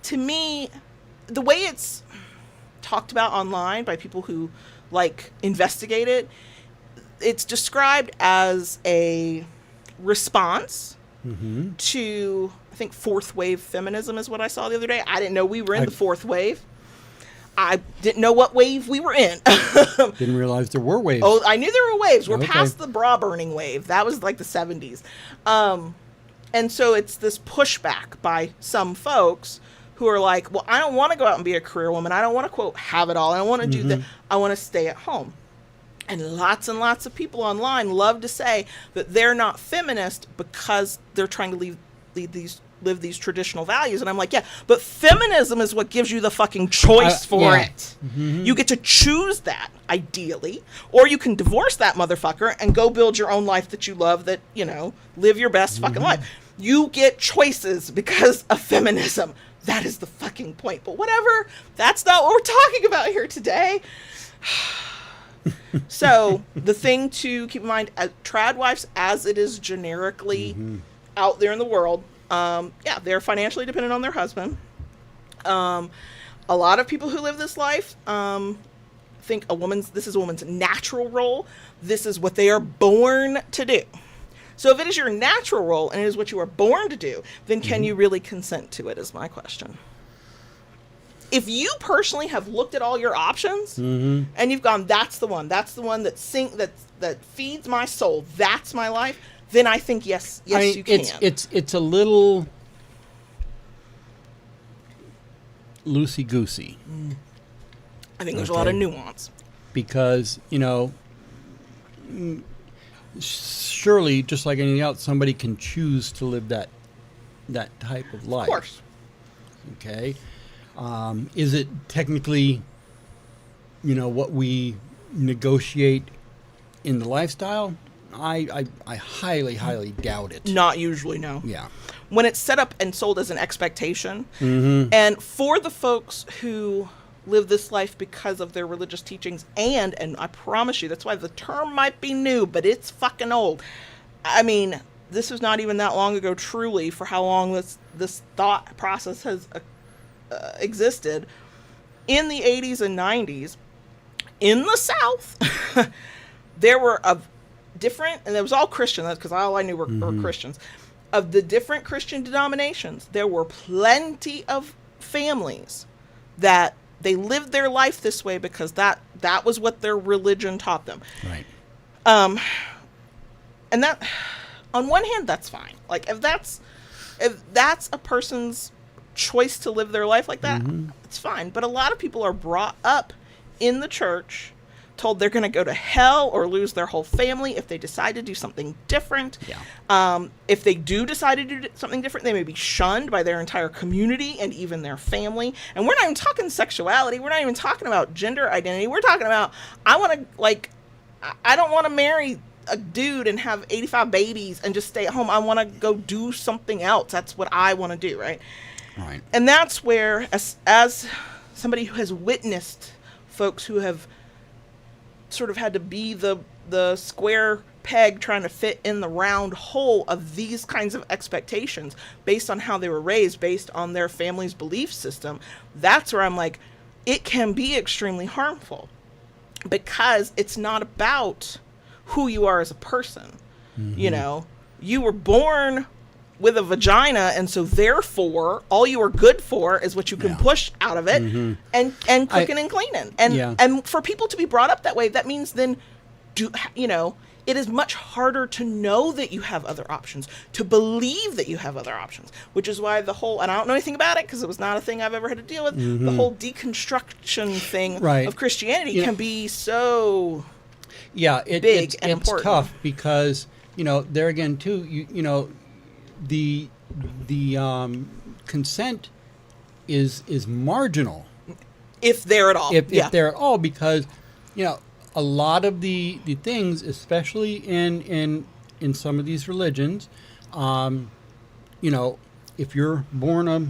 To me, the way it's talked about online by people who investigate it, it's described as a response to, I think, fourth wave feminism is what I saw the other day. I didn't know we were in the fourth wave. I didn't know what wave we were in. Didn't realize there were waves. Oh, I knew there were waves. We're past the bra burning wave. That was like the 70s. And so it's this pushback by some folks who are like, well, I don't want to go out and be a career woman. I don't want to, quote, have it all. I don't want to do that. I want to stay at home. And lots of people online love to say that they're not feminist because they're trying to live these traditional values. And I'm like, yeah, but feminism is what gives you the fucking choice for it. You get to choose that, ideally. Or you can divorce that motherfucker and go build your own life that you love, that, you know, live your best fucking life. You get choices because of feminism. That is the fucking point. But whatever, that's not what we're talking about here today. So the thing to keep in mind, trad wives, as it is generically out there in the world, they're financially dependent on their husband. A lot of people who live this life think this is a woman's natural role. This is what they are born to do. So if it is your natural role and it is what you are born to do, then can you really consent to it, is my question. If you personally have looked at all your options and you've gone, that's the one that feeds my soul, that's my life, then I think yes, I mean, you can. It's a little loosey-goosey. I think there's a lot of nuance. Because, you know, surely, just like anything else, somebody can choose to live that type of life. Of course. Okay. Is it technically, you know, what we negotiate in the lifestyle? I highly doubt it. Not usually, no. Yeah. When it's set up and sold as an expectation, and for the folks who live this life because of their religious teachings, and I promise you, that's why the term might be new, but it's fucking old. I mean, this was not even that long ago, truly, for how long this thought process has existed. In the 80s and 90s, in the South, there were different, and it was all Christian, that's because all I knew were Christians. of the different Christian denominations, there were plenty of families that they lived their life this way because that was what their religion taught them. Right. And that, on one hand, that's fine. Like, if that's a person's choice to live their life like that, it's fine. But a lot of people are brought up in the church, told they're going to go to hell or lose their whole family if they decide to do something different. Yeah. If they do decide to do something different, they may be shunned by their entire community and even their family. And we're not even talking sexuality. We're not even talking about gender identity. We're talking about, I don't want to marry a dude and have 85 babies and just stay at home. I want to go do something else. That's what I want to do, right? Right. And that's where, as somebody who has witnessed folks who have sort of had to be the square peg trying to fit in the round hole of these kinds of expectations based on how they were raised, based on their family's belief system, that's where I'm like, it can be extremely harmful because it's not about who you are as a person. You know, you were born with a vagina, and so therefore all you are good for is what you can push out of it, and cooking and cleaning. And for people to be brought up that way, that means then, it is much harder to know that you have other options, to believe that you have other options, which is why the whole, and I don't know anything about it because it was not a thing I've ever had to deal with, the whole deconstruction thing of Christianity can be so big and important. It's tough because, there again too, the consent is marginal, if there at all. If there at all, because a lot of the things, especially in some of these religions, if you're born a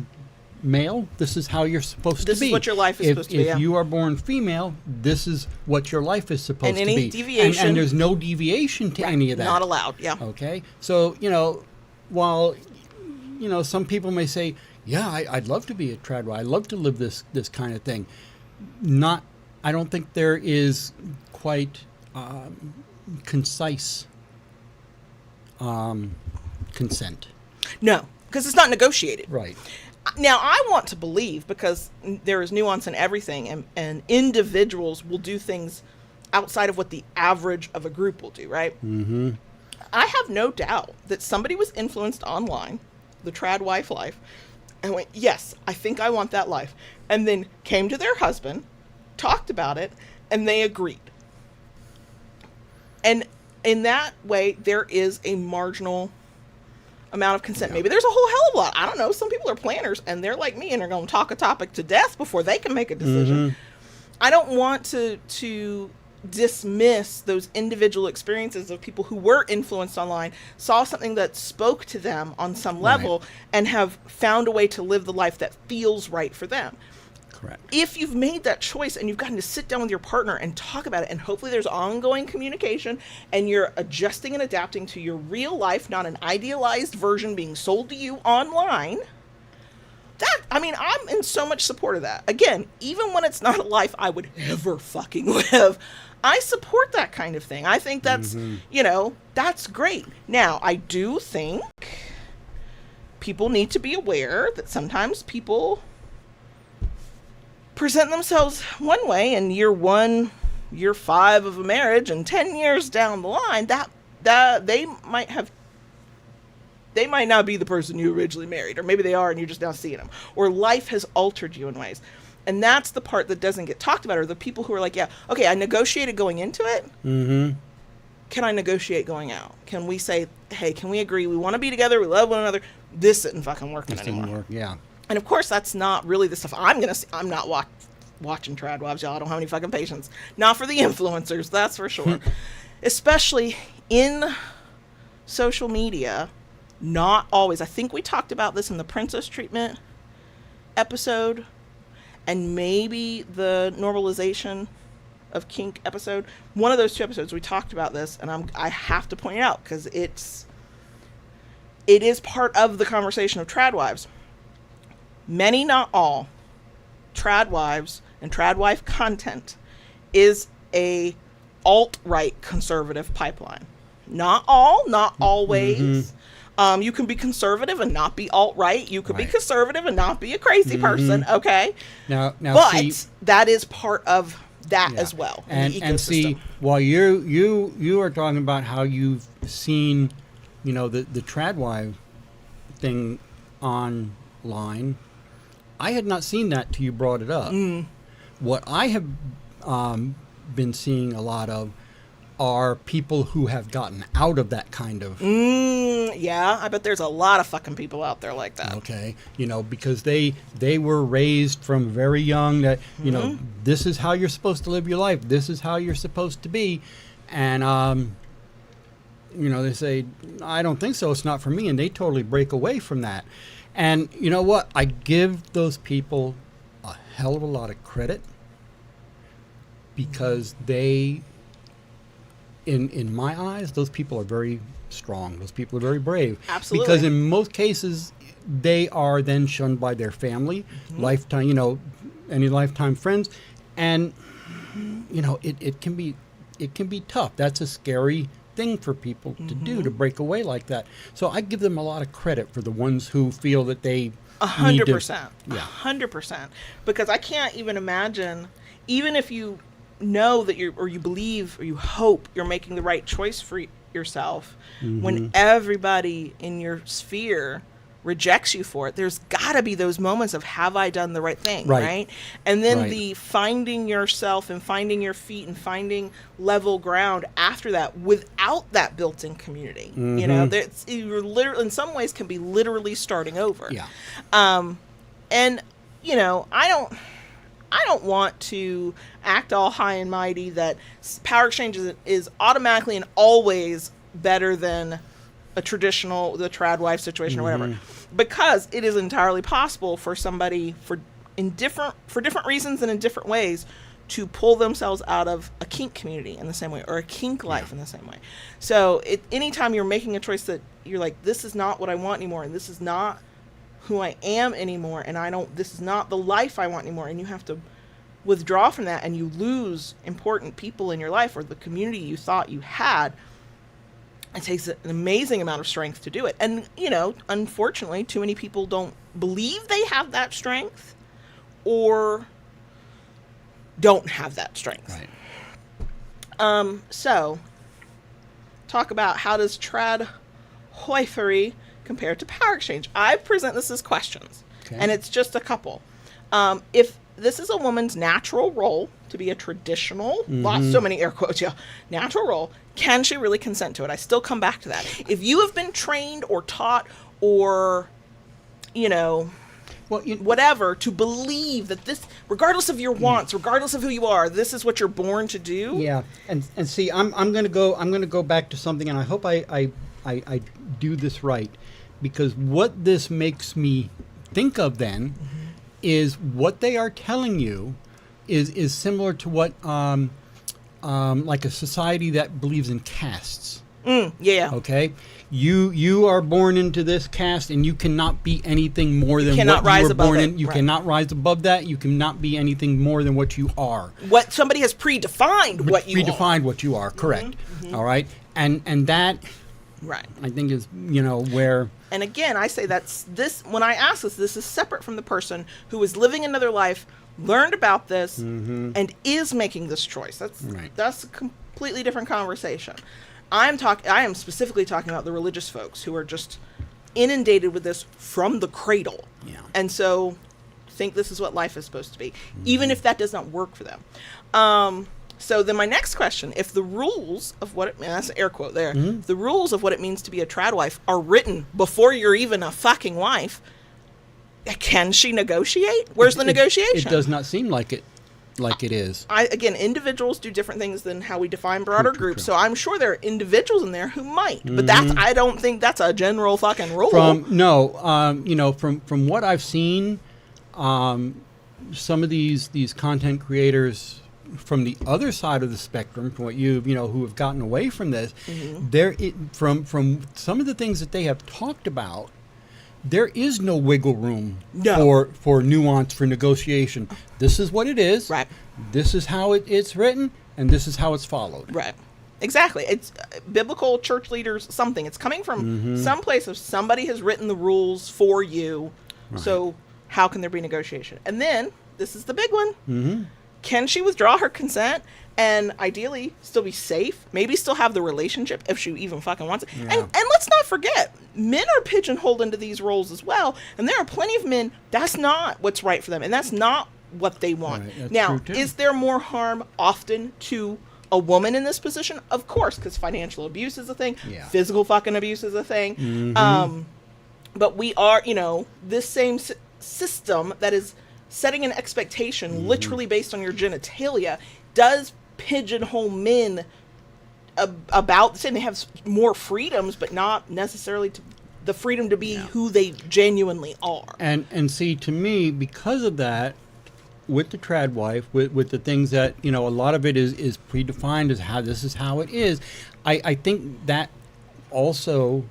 male, this is how you're supposed to be. This is what your life is supposed to be. If you are born female, this is what your life is supposed to be. And any deviation, and there's no deviation to any of that. Not allowed. Yeah. Okay. So while some people may say, yeah, I'd love to be a trad wife, I'd love to live this kind of thing. I don't think there is quite concise consent. No, because it's not negotiated. Right. Now, I want to believe, because there is nuance in everything, and individuals will do things outside of what the average of a group will do, right? Mm-hmm. I have no doubt that somebody was influenced online, the trad wife life, and went, yes, I think I want that life. And then came to their husband, talked about it, and they agreed. And in that way, there is a marginal amount of consent. Maybe there's a whole hell of a lot. I don't know. Some people are planners, and they're like me, and they're going to talk a topic to death before they can make a decision. I don't want to dismiss those individual experiences of people who were influenced online, saw something that spoke to them on some level, and have found a way to live the life that feels right for them. Correct. If you've made that choice and you've gotten to sit down with your partner and talk about it, and hopefully there's ongoing communication, and you're adjusting and adapting to your real life, not an idealized version being sold to you online, I'm in so much support of that. Again, even when it's not a life I would ever fucking live, I support that kind of thing. I think that's, that's great. Now, I do think people need to be aware that sometimes people present themselves one way in year 1, year 5 of a marriage, and 10 years down the line, that they might not be the person you originally married, or maybe they are and you're just now seeing them, or life has altered you in ways. And that's the part that doesn't get talked about, are the people who are like, yeah, okay, I negotiated going into it. Mm-hmm. Can I negotiate going out? Can we say, hey, can we agree? We want to be together. We love one another. This isn't fucking working anymore. Didn't work. Yeah. And of course, that's not really the stuff I'm going to see. I'm not watching trad wives, y'all. I don't have any fucking patience. Not for the influencers, that's for sure. Especially in social media, not always. I think we talked about this in the princess treatment episode, and maybe the normalization of kink episode. One of those 2 episodes, we talked about this, and I have to point it out because it is part of the conversation of trad wives. Many, not all, trad wives and trad wife content is a alt-right conservative pipeline. Not all, not always. You can be conservative and not be alt-right. You could be Right. conservative and not be a crazy person, okay? Now, But see, that is part of that yeah. as well, in the And see, ecosystem. while you are talking about how you've seen, the tradwife thing online, I had not seen that till you brought it up. What I have been seeing a lot of are people who have gotten out of that kind of Yeah, I bet there's a lot of fucking people out there like that. okay, because they were raised from very young that this is how you're supposed to live your life, this is how you're supposed to be, and they say, I don't think so, it's not for me, and they totally break away from that. And you know what, I give those people a hell of a lot of credit, because they, in my eyes, those people are very strong. Those people are very brave. Absolutely. Because in most cases, they are then shunned by their family, lifetime, any lifetime friends, and it can be tough. That's a scary thing for people to do, to break away like that. So I give them a lot of credit for the ones who feel that they 100%. Yeah. 100%. Because I can't even imagine, even if you know that you believe or you hope you're making the right choice for yourself, when everybody in your sphere rejects you for it, there's got to be those moments of, have I done the right thing, right? And then Right. the finding yourself and finding your feet and finding level ground after that without that built-in community. You're literally, in some ways, can be literally starting over. Yeah. And I don't want to act all high and mighty that power exchange is automatically and always better than the tradwife situation or whatever, because it is entirely possible for somebody for different reasons and in different ways to pull themselves out of a kink community in the same way, or a kink life in the same way. So anytime you're making a choice that you're like, this is not what I want anymore, and this is not who I am anymore, and this is not the life I want anymore, and you have to withdraw from that, and you lose important people in your life or the community you thought you had, it takes an amazing amount of strength to do it. And unfortunately, too many people don't believe they have that strength, or don't have that strength. Right. So talk about, how does tradwifery compare to power exchange? I present this as questions, and it's just a couple. If this is a woman's natural role to be a traditional, so many air quotes, natural role, can she really consent to it? I still come back to that. If you have been trained or taught or, whatever, to believe that this, regardless of your wants, regardless of who you are, this is what you're born to do. Yeah, and see, I'm gonna go back to something, and I hope I do this right, because what this makes me think of then is what they are telling you is similar to what like a society that believes in castes. Yeah. Okay, you are born into this caste, and you cannot be anything more than cannot what you rise were above born it. in. You Right. cannot rise above that. You cannot be anything more than what you are. What somebody has predefined what you Predefined what you are. Correct. All right, and that, Right. I think, is where. And again, I say when I ask this is separate from the person who is living another life, learned about this, and is making this choice. That's a completely different conversation. I am specifically talking about the religious folks who are just inundated with this from the cradle. Yeah. And so think this is what life is supposed to be, even if that does not work for them. So then my next question, if the rules of what that's an air quote there, if the rules of what it means to be a tradwife are written before you're even a fucking wife, can she negotiate? Where's the negotiation? It does not seem like it is. Again, individuals do different things than how we define broader groups. So I'm sure there are individuals in there who might, but I don't think that's a general fucking rule. From what I've seen, some of these content creators from the other side of the spectrum, from what who have gotten away from this, from some of the things that they have talked about, there is no wiggle room for nuance, for negotiation. This is what it is. Right. This is how it's written, and this is how it's followed. Right. Exactly. It's biblical church leaders, something. It's coming from some place of somebody has written the rules for you. Right. So how can there be negotiation? And then, this is the big one. Can she withdraw her consent and ideally still be safe? Maybe still have the relationship if she even fucking wants it. Yeah. And let's not forget, men are pigeonholed into these roles as well. And there are plenty of men, that's not what's right for them. And that's not what they want. Right, now, is there more harm often to a woman in this position? Of course, because financial abuse is a thing. Yeah. Physical fucking abuse is a thing. But we are, this same system that is setting an expectation literally based on your genitalia does pigeonhole men about the same. They have more freedoms, but not necessarily the freedom to be who they genuinely are. And see, to me, because of that, with the trad wife, with the things that, a lot of it is predefined as how this is how it is, I think that also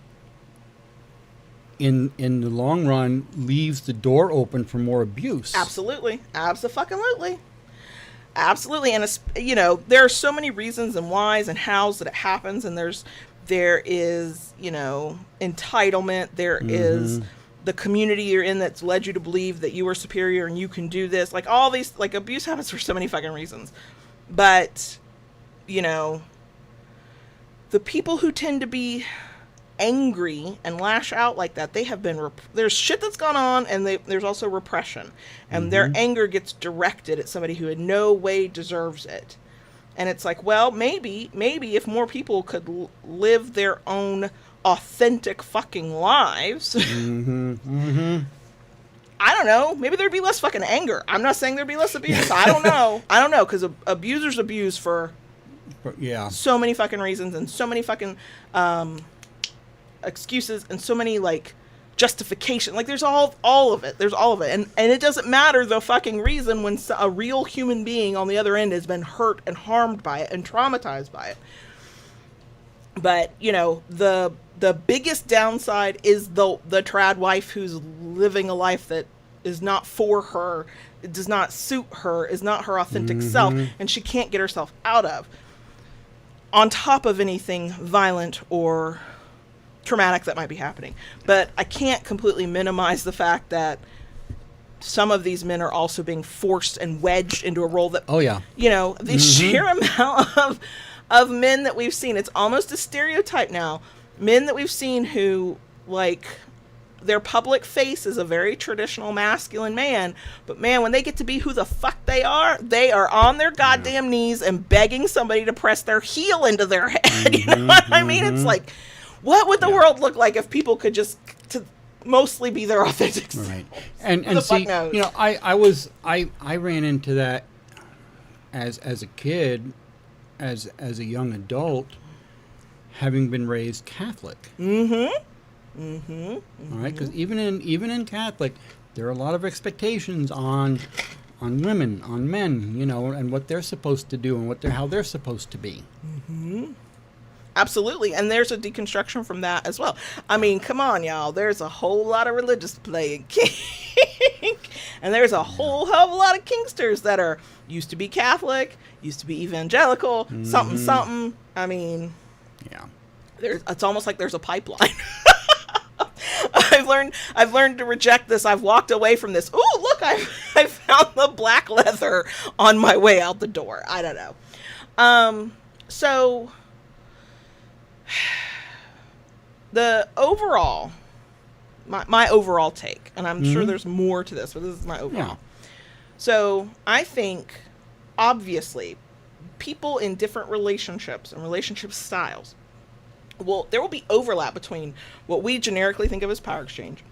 in the long run leaves the door open for more abuse. Absolutely. Absolutely. And there are so many reasons and whys and hows that it happens, and there is entitlement, there is the community you're in that's led you to believe that you are superior and you can do this. Like all these, like, abuse happens for so many fucking reasons. But the people who tend to be angry and lash out like that, they have been there's shit that's gone on, and there's also repression, and their anger gets directed at somebody who in no way deserves it. And it's like, well, maybe if more people could live their own authentic fucking lives, I don't know, maybe there'd be less fucking anger. I'm not saying there'd be less abuse. I don't know, because abusers abuse for so many fucking reasons and so many fucking excuses and so many justification. There's all of it. And it doesn't matter the fucking reason when a real human being on the other end has been hurt and harmed by it and traumatized by it. But the biggest downside is the trad wife who's living a life that is not for her, it does not suit her, is not her authentic self, and she can't get herself out of, on top of anything violent or traumatic that might be happening. But I can't completely minimize the fact that some of these men are also being forced and wedged into a role that, the sheer amount of men that we've seen, it's almost a stereotype now. Men that we've seen who, their public face is a very traditional masculine man, but man, when they get to be who the fuck they are on their goddamn knees and begging somebody to press their heel into their head. You know what I mean? It's like, what would the world look like if people could just to mostly be their authentic self? Right. And see, I ran into that as a kid, as a young adult, having been raised Catholic. All right, because even in Catholic, there are a lot of expectations on women, on men, and what they're supposed to do and how they're supposed to be. Absolutely, and there's a deconstruction from that as well. I mean, come on, y'all. There's a whole lot of religious play in kink, and there's a whole hell of a lot of kinksters that are used to be Catholic, used to be evangelical, something. I mean, it's almost like there's a pipeline. I've learned to reject this. I've walked away from this. Ooh, look, I found the black leather on my way out the door. I don't know. So the overall, my overall take, and I'm sure there's more to this, but this is my overall. Yeah. So I think, obviously, people in different relationships and relationship styles, there will be overlap between what we generically think of as power exchange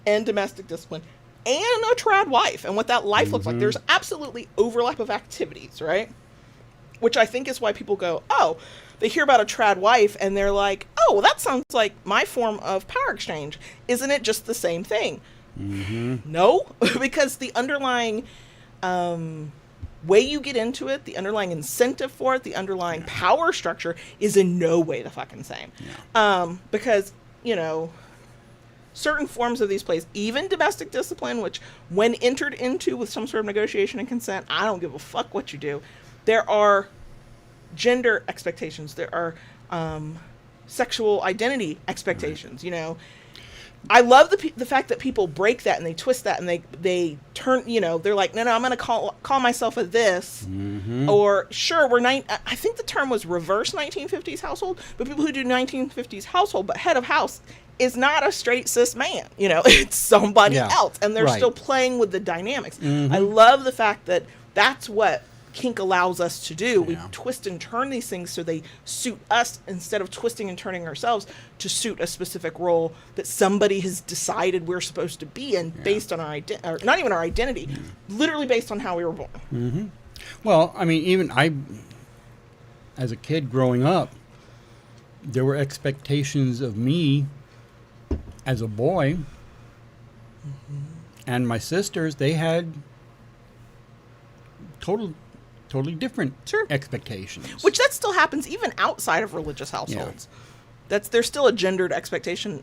and domestic discipline and a trad wife and what that life looks like. There's absolutely overlap of activities, right? Which I think is why people go, they hear about a trad wife and they're like, oh, well, that sounds like my form of power exchange. Isn't it just the same thing? No, because the underlying way you get into it, the underlying incentive for it, the underlying power structure is in no way the fucking same. Because, certain forms of these plays, even domestic discipline, which when entered into with some sort of negotiation and consent, I don't give a fuck what you do. There are gender expectations. There are sexual identity expectations. I love the fact that people break that and they twist that and they turn, they're like, no, I'm going to call myself a this. Or sure, I think the term was reverse 1950s household, but people who do 1950s household but head of house is not a straight cis man. It's somebody else, and they're still playing with the dynamics. I love the fact that that's what kink allows us to do. We twist and turn these things so they suit us instead of twisting and turning ourselves to suit a specific role that somebody has decided we're supposed to be in based on our not even our identity, literally based on how we were born. Well, I mean, even as a kid growing up, there were expectations of me as a boy, and my sisters, they had totally different expectations. Which that still happens even outside of religious households. There's still a gendered expectation.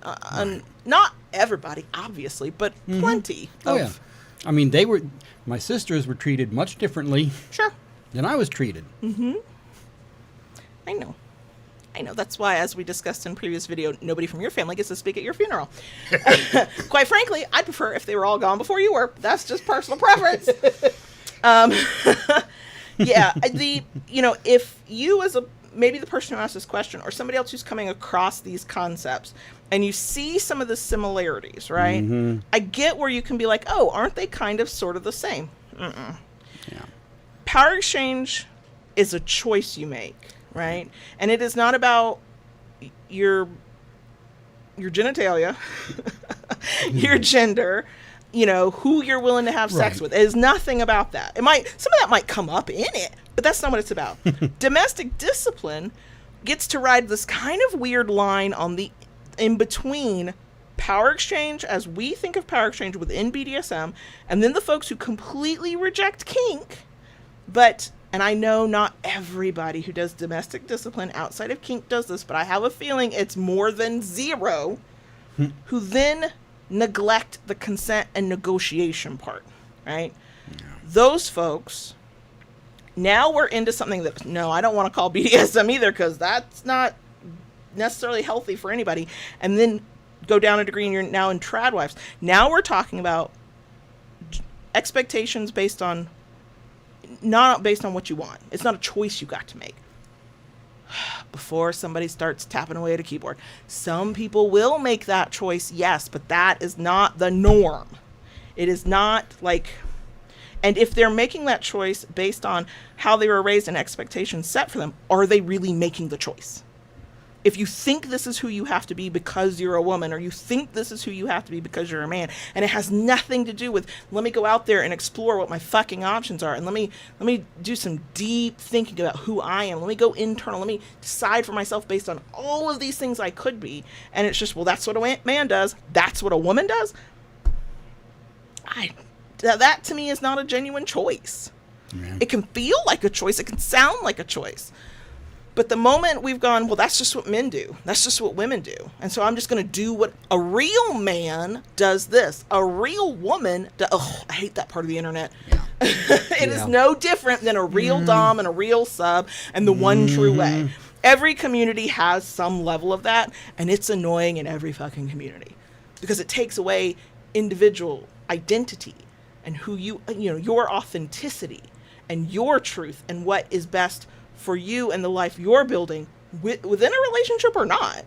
Not everybody, obviously, but plenty. I mean, my sisters were treated much differently than I was treated. I know. That's why, as we discussed in previous video, nobody from your family gets to speak at your funeral. Quite frankly, I'd prefer if they were all gone before you were. That's just personal preference. If you as maybe the person who asked this question or somebody else who's coming across these concepts and you see some of the similarities, right? I get where you can be like, oh, aren't they kind of sort of the same? Power exchange is a choice you make, right? And it is not about your genitalia, your gender, who you're willing to have sex with. It is nothing about that. Some of that might come up in it, but that's not what it's about. Domestic discipline gets to ride this kind of weird line in between power exchange, as we think of power exchange within BDSM, and then the folks who completely reject kink. And I know not everybody who does domestic discipline outside of kink does this, but I have a feeling it's more than zero who then neglect the consent and negotiation part, right? Those folks, now we're into something that, no, I don't want to call BDSM either, because that's not necessarily healthy for anybody. And then go down a degree and you're now in trad wives. Now we're talking about expectations not based on what you want. It's not a choice you got to make. Before somebody starts tapping away at a keyboard. Some people will make that choice, yes, but that is not the norm. It is not and if they're making that choice based on how they were raised and expectations set for them, are they really making the choice? If you think this is who you have to be because you're a woman, or you think this is who you have to be because you're a man, and it has nothing to do with, let me go out there and explore what my fucking options are, and let me do some deep thinking about who I am, let me go internal, let me decide for myself based on all of these things I could be, and it's just, well, that's what a man does, that's what a woman does. That to me is not a genuine choice. It can feel like a choice, it can sound like a choice. But the moment we've gone, well, that's just what men do. That's just what women do. And so I'm just going to do what a real man does this. A real woman, I hate that part of the internet. It is no different than a real dom and a real sub and the one true way. Every community has some level of that, and it's annoying in every fucking community because it takes away individual identity and who your authenticity and your truth and what is best for you and the life you're building within a relationship or not.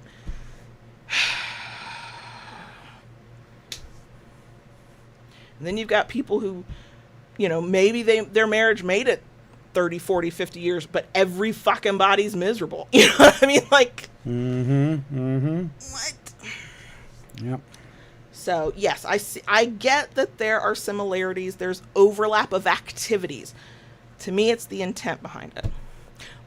And then you've got people who, maybe their marriage made it 30, 40, 50 years, but every fucking body's miserable. You know what I mean? What? Yep. So, yes, I get that there are similarities. There's overlap of activities. To me, it's the intent behind it.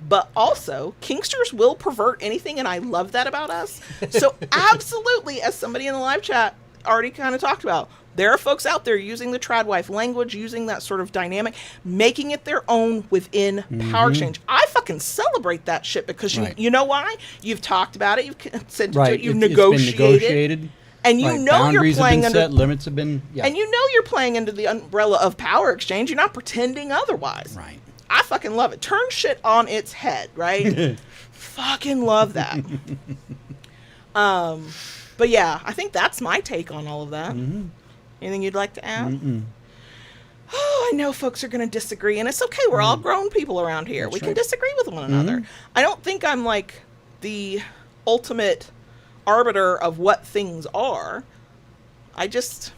But also, kinksters will pervert anything, and I love that about us. So absolutely, as somebody in the live chat already kind of talked about, there are folks out there using the trad wife language, using that sort of dynamic, making it their own within power exchange. I fucking celebrate that shit because you know why? You've talked about it. You've said you've negotiated. It's been negotiated. And you know boundaries you're playing have been under set, limits have been, and you know you're playing under the umbrella of power exchange. You're not pretending otherwise. Right. I fucking love it. Turn shit on its head, right? Fucking love that. But yeah, I think that's my take on all of that. Mm-hmm. Anything you'd like to add? Mm-mm. Oh, I know folks are going to disagree, and it's okay. We're all grown people around here. We can disagree with one another. I don't think I'm like the ultimate arbiter of what things are. I just,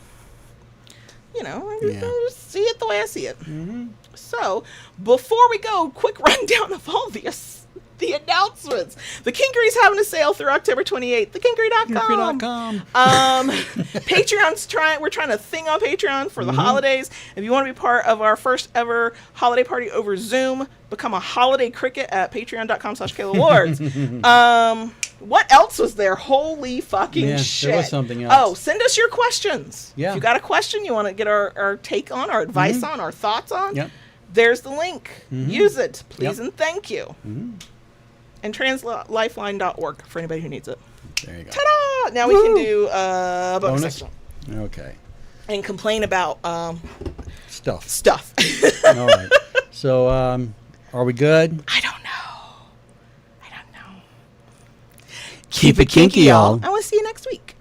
I just see it the way I see it. Mm-hmm. So, before we go, quick rundown of all the announcements. The Kinkery's having a sale through October 28th. Thekinkery.com. Patreon's we're trying to thing on Patreon for the holidays. If you want to be part of our first ever holiday party over Zoom, become a holiday cricket at patreon.com/KaylaWards. What else was there? Holy fucking shit. There was something else. Oh, send us your questions. Yeah. If you got a question you want to get our take on, our advice on, our thoughts on, there's the link. Use it, please, and thank you. And translifeline.org for anybody who needs it. There you go. Ta-da! Now we can do bonus section. Okay. And complain about stuff. All right. So, are we good? I don't know. Keep it kinky, y'all. I will see you next week.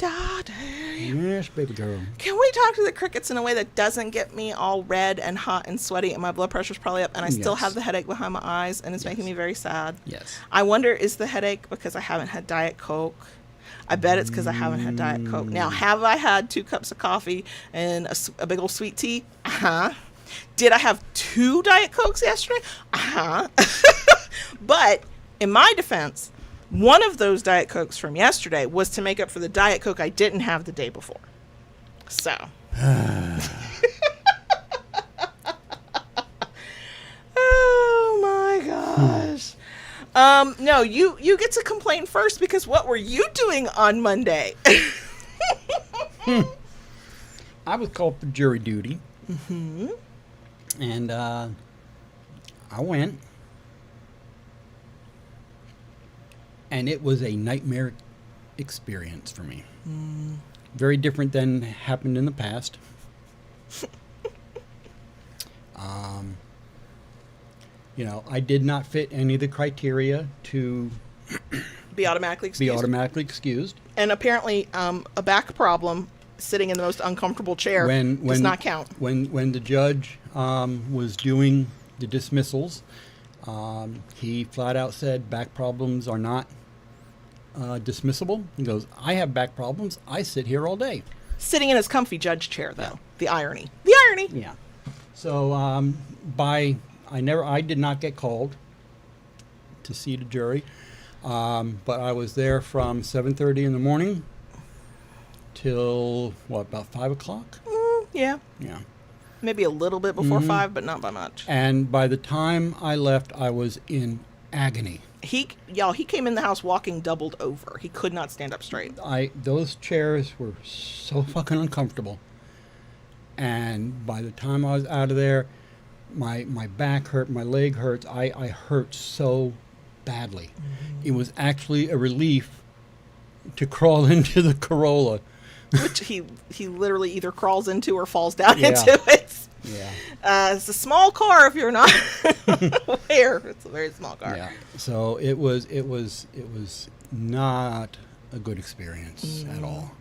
Yes, baby girl. Can we talk to the crickets in a way that doesn't get me all red and hot and sweaty, and my blood pressure's probably up, and I still have the headache behind my eyes, and it's making me very sad? Yes. I wonder, is the headache because I haven't had Diet Coke? I bet it's because I haven't had Diet Coke. Now, have I had 2 cups of coffee and a big old sweet tea? Uh-huh. Did I have 2 Diet Cokes yesterday? Uh-huh. But in my defense, one of those Diet Cokes from yesterday was to make up for the Diet Coke I didn't have the day before. So. Oh my gosh. No, you get to complain first, because what were you doing on Monday? I was called for jury duty. Mm-hmm. And I went. And it was a nightmare experience for me. Very different than happened in the past. I did not fit any of the criteria to be automatically excused. And apparently, a back problem sitting in the most uncomfortable chair does not count. When the judge was doing the dismissals, he flat out said back problems are not dismissible. He goes, I have back problems. I sit here all day. Sitting in his comfy judge chair, though. Yeah. The irony. Yeah. So I did not get called to see the jury, but I was there from 7:30 in the morning till about 5 o'clock. Yeah. Maybe a little bit before 5, but not by much. And by the time I left, I was in agony. He came in the house walking doubled over. He could not stand up straight. Those chairs were so fucking uncomfortable. And by the time I was out of there, my back hurt, my leg hurts. I hurt so badly. Mm-hmm. It was actually a relief to crawl into the Corolla. Which he literally either crawls into or falls down into it. Yeah. It's a small car if you're not aware. It's a very small car. Yeah. So it was not a good experience at all.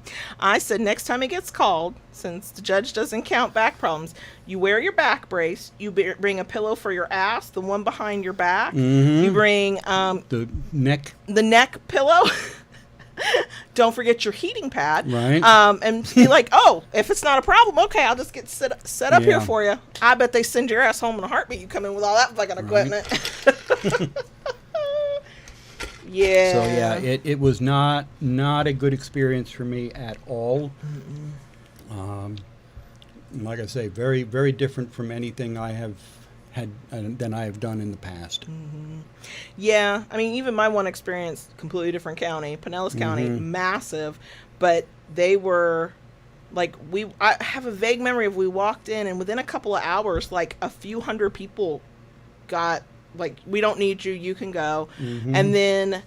I said next time it gets called, since the judge doesn't count back problems, you wear your back brace, you bring a pillow for your ass, the one behind your back, you bring the neck pillow. Don't forget your heating pad. Right. And be like, oh, if it's not a problem, okay, I'll just get set up here for you. I bet they send your ass home in a heartbeat. You come in with all that fucking equipment. Yeah. So it was not a good experience for me at all. Like I say, very, very different from anything I have had than I have done in the past. Yeah, I mean, even my one experience, completely different county, Pinellas County, massive, but they were like, I have a vague memory of we walked in, and within a couple of hours, like a few hundred people got like, we don't need you, you can go. And then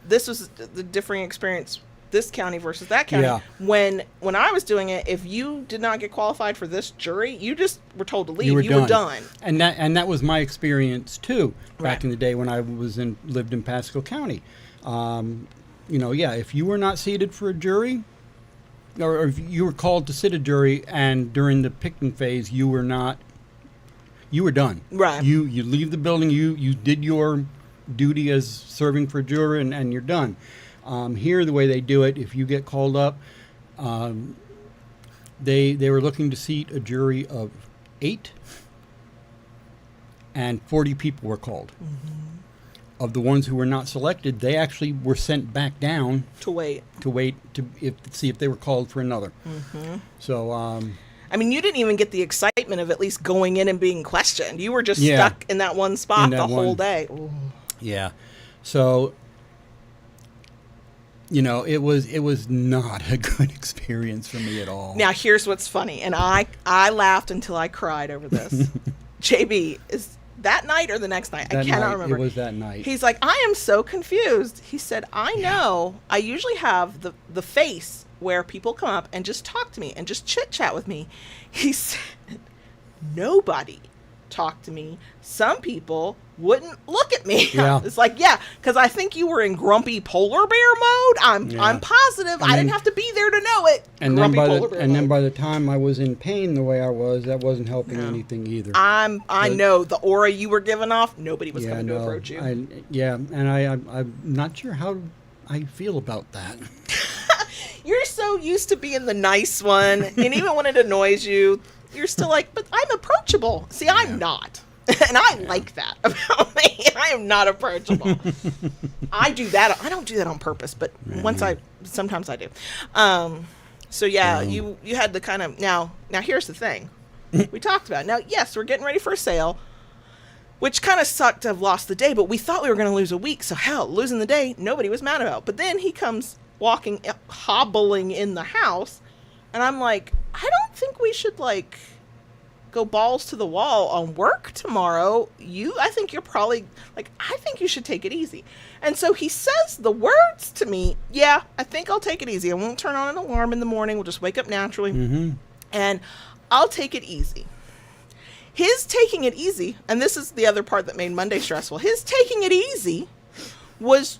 this was the differing experience this county versus that county. Yeah. When I was doing it, if you did not get qualified for this jury, you just were told to leave. You were done. And that was my experience too back Right. in the day when I lived in Pasco County. If you were not seated for a jury, or if you were called to sit a jury, and during the picking phase you were done. Right. You leave the building. You did your duty as serving for a jury, and you're done. Here, the way they do it, if you get called up, they were looking to seat a jury of 8, and 40 people were called. Mm-hmm. Of the ones who were not selected, they actually were sent back down To wait. to see if they were called for another. Mm-hmm. So, I mean, you didn't even get the excitement of at least going in and being questioned. You were just Yeah. stuck in that one spot In that the whole one. day. Ooh. yeah. So, it was not a good experience for me at all. Now, here's what's funny, and I laughed until I cried over this. JB, is that night or the next night? I That cannot night, remember. It was that night. He's like, I am so confused. He said, I know. I usually have the face where people come up and just talk to me and just chit chat with me. He said, nobody talked to me. Some people wouldn't look at me. Yeah. It's like, yeah, because I think you were in grumpy polar bear mode. I'm positive. I didn't have to be there to know it. And then Grumpy by the time I was in pain the way I was, that wasn't helping anything either. I know the aura you were giving off. Nobody was coming to approach you. And I'm not sure how I feel about that. You're so used to being the nice one, and even when it annoys you, you're still like, but I'm approachable. See, I'm not. And I like that about me. I am not approachable. I do that. I don't do that on purpose, but sometimes I do. So yeah, you had the kind of, now here's the thing. We talked about it. Now, yes, we're getting ready for a sale, which kind of sucked to have lost the day, but we thought we were going to lose a week. So hell, losing the day, nobody was mad about. But then he comes hobbling in the house, and I'm like, I don't think we should go balls to the wall on work tomorrow. I think you're probably I think you should take it easy. And so he says the words to me, yeah, I think I'll take it easy. I won't turn on an alarm in the morning. We'll just wake up naturally. Mm-hmm. And I'll take it easy. His taking it easy, and this is the other part that made Monday stressful, his taking it easy was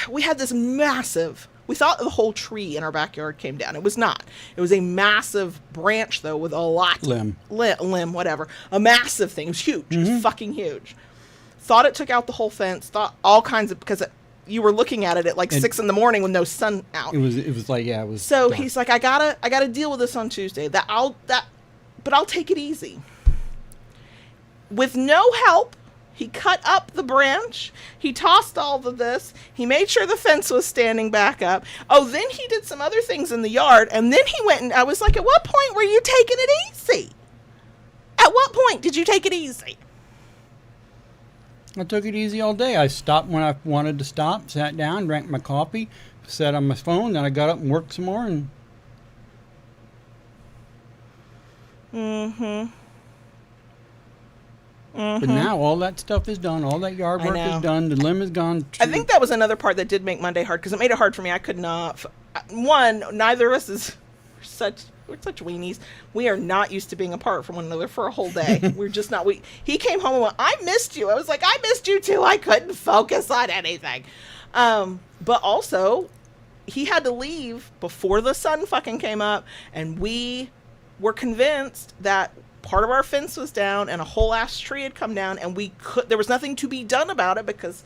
we had this massive, we thought the whole tree in our backyard came down. It was not. It was a massive branch, though, with a lot. Limb, whatever. A massive thing. It was huge. It was fucking huge. Thought it took out the whole fence. Thought all kinds of, because you were looking at it at 6 in the morning with no sun out. It was like, yeah, it was. So dark. he's like, I gotta deal with this on Tuesday. But I'll take it easy. With no help, he cut up the branch. He tossed all of this. He made sure the fence was standing back up. Oh, then he did some other things in the yard. And then he went and I was like, at what point were you taking it easy? At what point did you take it easy? I took it easy all day. I stopped when I wanted to stop, sat down, drank my coffee, sat on my phone, then I got up and worked some more. And But now all that stuff is done. All that yard work is done. The limb is gone. I think that was another part that did make Monday hard because it made it hard for me. I could not. One, neither of us is we're such weenies. We are not used to being apart from one another for a whole day. We're just not. He came home and went, I missed you. I was like, I missed you too. I couldn't focus on anything. But also, he had to leave before the sun fucking came up, and we were convinced that part of our fence was down and a whole ass tree had come down, and there was nothing to be done about it because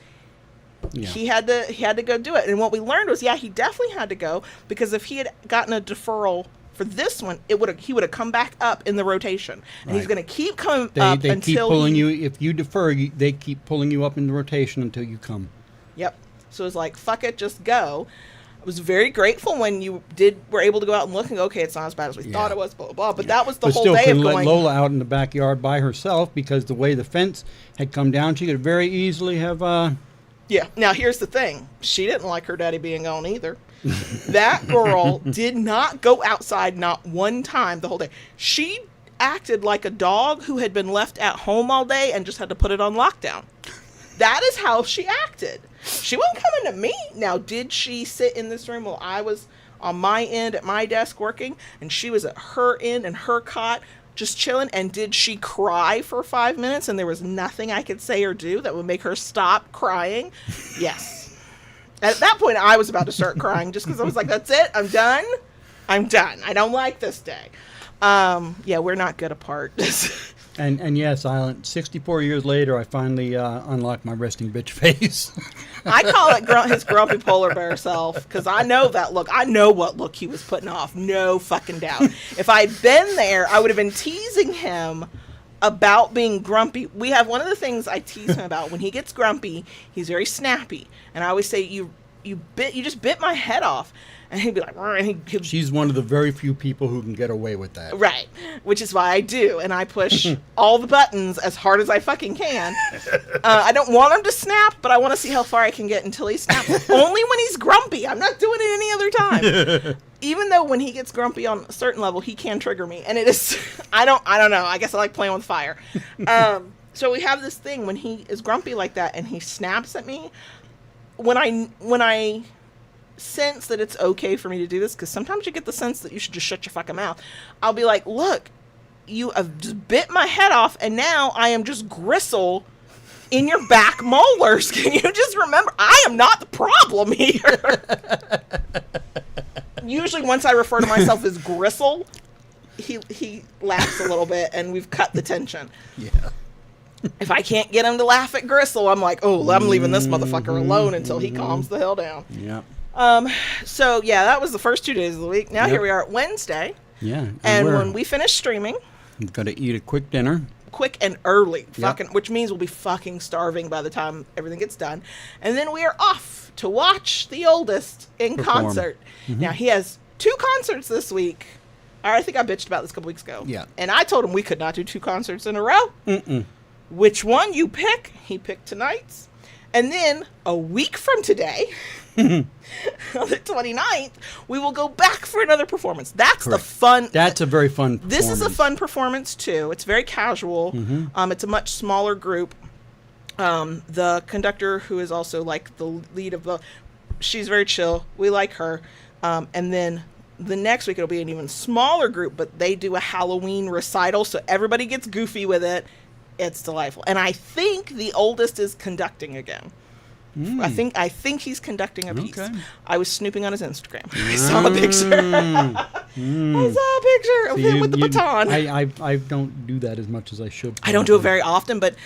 he had to go do it. And what we learned was, he definitely had to go, because if he had gotten a deferral for this one, he would have come back up in the rotation, and he's going to keep coming up they until keep pulling you. If you defer, they keep pulling you up in the rotation until you come. Yep. So it was like, fuck it, just go. I was very grateful when you were able to go out and look and go, okay, it's not as bad as we thought it was, blah, blah, blah. But that was the whole day of couldn't going. let Lola out in the backyard by herself because the way the fence had come down, she could very easily have. Yeah. Now, here's the thing. She didn't like her daddy being gone either. That girl did not go outside not one time the whole day. She acted like a dog who had been left at home all day and just had to put it on lockdown. That is how she acted. She wasn't coming to me. Now, did she sit in this room while I was on my end at my desk working, and she was at her end and her cot just chilling? And did she cry for 5 minutes and there was nothing I could say or do that would make her stop crying? Yes. At that point, I was about to start crying just because I was like, that's it. I'm done. I don't like this day. Yeah, we're not good apart. And yes, Silent, 64 years later, I finally unlocked my resting bitch face. I call it his grumpy polar bear self, because I know that look. I know what look he was putting off. No fucking doubt. If I'd been there, I would have been teasing him about being grumpy. We have one of the things I tease him about. When he gets grumpy, he's very snappy. And I always say, you just bit my head off. And he'd be like, and she's one of the very few people who can get away with that. Right. Which is why I do. And I push all the buttons as hard as I fucking can. I don't want him to snap, but I want to see how far I can get until he snaps. Only when he's grumpy. I'm not doing it any other time. Even though when he gets grumpy on a certain level, he can trigger me. And it is, I don't know. I guess I like playing with fire. So we have this thing when he is grumpy like that and he snaps at me. When I sense that it's okay for me to do this, because sometimes you get the sense that you should just shut your fucking mouth, I'll be like, look, you have just bit my head off and now I am just gristle in your back molars. Can you just remember, I am not the problem here. Usually once I refer to myself as gristle, he laughs a little bit and we've cut the tension. Yeah. If I can't get him to laugh at gristle, I'm like, oh, I'm leaving this motherfucker alone until he calms the hell down. Yeah. So yeah, that was the first 2 days of the week. Now Here we are at Wednesday. Yeah. And when we finish streaming, we've got to eat a quick dinner. Quick and early. Yep. Fucking, which means we'll be fucking starving by the time everything gets done. And then we are off to watch the oldest in concert. Mm-hmm. Now he has 2 concerts this week. I think I bitched about this a couple weeks ago. Yeah. And I told him we could not do 2 concerts in a row. Mm-mm. Which one you pick? He picked tonight's. And then a week from today, on the 29th, we will go back for another performance. That's Correct. The fun. That's a very fun performance. This is a fun performance, too. It's very casual. Mm-hmm. It's a much smaller group. The conductor, who is also like the lead of the... She's very chill. We like her. And then the next week, it'll be an even smaller group, but they do a Halloween recital, so everybody gets goofy with it. It's delightful. And I think the oldest is conducting again. I think he's conducting a piece. Okay. I was snooping on his Instagram. I saw a picture. I saw a picture of him with the baton. I don't do that as much as I should. Probably. I don't do it very often, but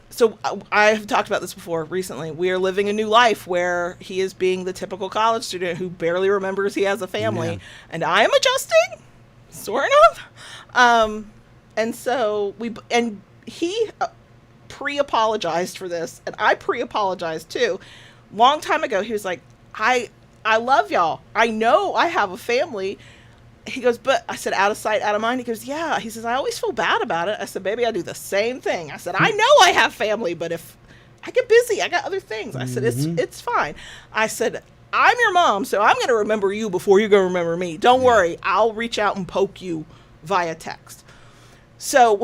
so I've talked about this before recently. We are living a new life where he is being the typical college student who barely remembers he has a family. And I am adjusting, sort of. And so he pre-apologized for this, and I pre-apologized too. Long time ago, he was like, I love y'all. I know I have a family. He goes, but I said, out of sight, out of mind. He goes, yeah. He says, I always feel bad about it. I said, baby, I do the same thing. I said, I know I have family, but if I get busy, I got other things. I said, it's fine. I said, I'm your mom, so I'm going to remember you before you're going to remember me. Don't worry. I'll reach out and poke you via text. So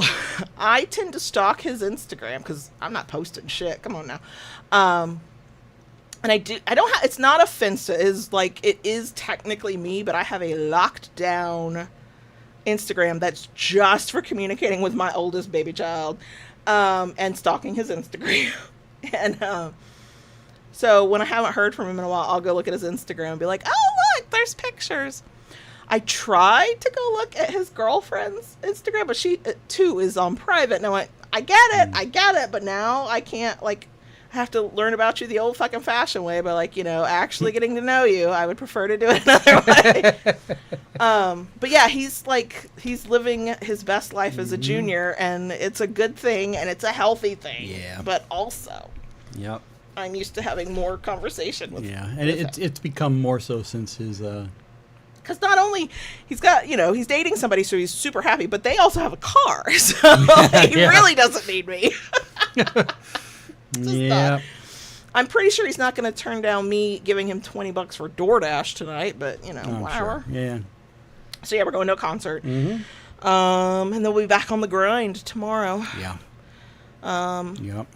I tend to stalk his Instagram because I'm not posting shit. Come on now. And it's not offensive. It is technically me, but I have a locked down Instagram that's just for communicating with my oldest baby child, and stalking his Instagram. And, so when I haven't heard from him in a while, I'll go look at his Instagram and be like, oh, look, there's pictures. I tried to go look at his girlfriend's Instagram, but she, too, is on private. And I went, I get it, but now I can't, I have to learn about you the old fucking fashioned way, but, actually getting to know you. I would prefer to do it another way. But, yeah, he's living his best life as a junior, and it's a good thing, and it's a healthy thing. Yeah. But also... Yep. I'm used to having more conversation with him. Yeah, and it's become more so since his... Because not only he's got, he's dating somebody, so he's super happy, but they also have a car. So he really doesn't need me. Yeah. I'm pretty sure he's not going to turn down me giving him $20 for DoorDash tonight, but, whatever. Sure. Yeah. So, yeah, we're going to a concert. Mm-hmm. And then we'll be back on the grind tomorrow. Yeah. Yep.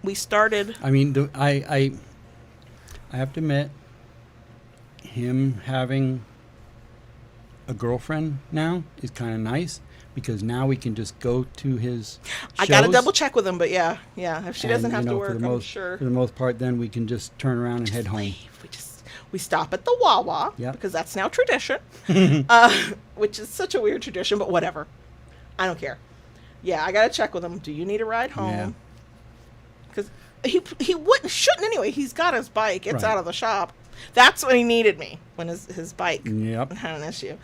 we started. I mean, I have to admit, him having a girlfriend now is kind of nice because now we can just go to his I got to shows, double check with him, but yeah. If she doesn't and, have you to know, work, I'm sure. For the most part, then we can just turn around and head home. We stop at the Wawa Yep. because that's now tradition, which is such a weird tradition, but whatever. I don't care. Yeah, I got to check with him. Do you need a ride home? Because he shouldn't anyway. He's got his bike. It's Right. out of the shop. That's when he needed me, when his bike Yep. had an issue.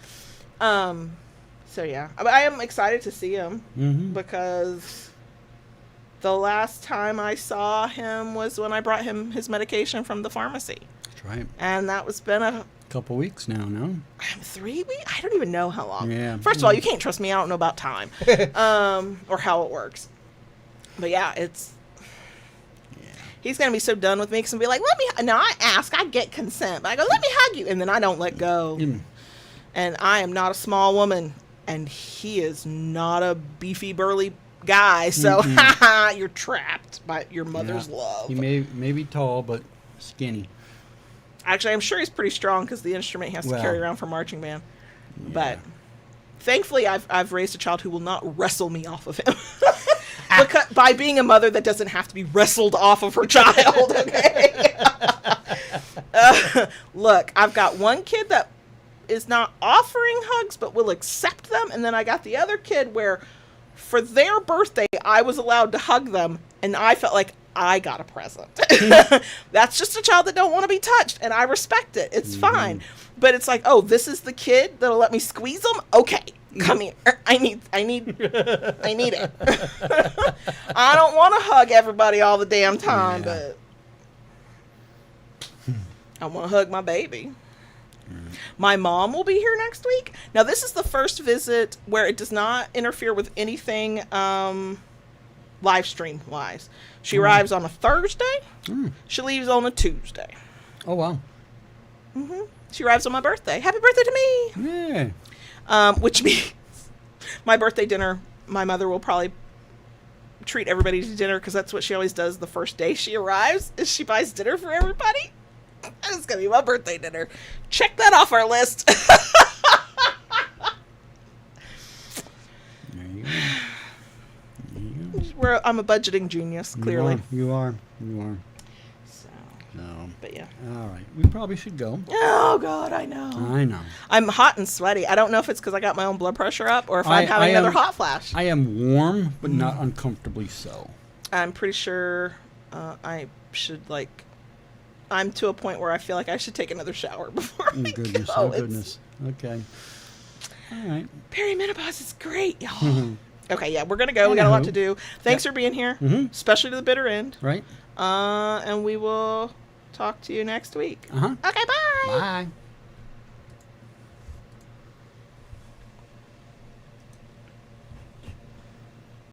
So yeah, I am excited to see him because the last time I saw him was when I brought him his medication from the pharmacy. That's right. And that was been a Couple weeks now, no? 3 weeks. I don't even know how long. Yeah. First of all, you can't trust me. I don't know about time, or how it works. But yeah, he's gonna be so done with me because he'll be like, "Let me." Now I ask, I get consent, but I go, "Let me hug you," and then I don't let go. And I am not a small woman, and he is not a beefy, burly guy. So you're trapped by your mother's love. He may be tall, but skinny. Actually, I'm sure he's pretty strong because the instrument he has to carry around for marching band. Yeah. But thankfully, I've raised a child who will not wrestle me off of him. Because, by being a mother that doesn't have to be wrestled off of her child. Okay. Look, I've got one kid that is not offering hugs but will accept them, and then I got the other kid where for their birthday I was allowed to hug them, and I felt like I got a present. That's just a child that don't want to be touched, and I respect it. It's fine. But it's like, oh, this is the kid that'll let me squeeze them? Okay, come here. I need it. I don't want to hug everybody all the damn time, but I want to hug my baby. My mom will be here next week. Now, this is the first visit where it does not interfere with anything live stream wise. She arrives on a Thursday. She leaves on a Tuesday. Oh, wow. She arrives on my birthday. Happy birthday to me. Yeah. Which means my birthday dinner, my mother will probably treat everybody to dinner because that's what she always does the first day she arrives is she buys dinner for everybody. It's going to be my birthday dinner. Check that off our list. There you go. I'm a budgeting genius, clearly. You are. So, No. but yeah. All right. We probably should go. Oh, God, I know. I know. I'm hot and sweaty. I don't know if it's because I got my own blood pressure up or if I'm having another hot flash. I am warm, but not uncomfortably so. I'm pretty sure I should, I'm to a point where I feel like I should take another shower before I Goodness. go. Oh, goodness. Okay. All right. Perimenopause is great, y'all. Okay, yeah, we're going to go. We got a lot to do. Thanks for being here, especially to the bitter end. Right. And we will talk to you next week. Uh-huh. Okay, bye. Bye.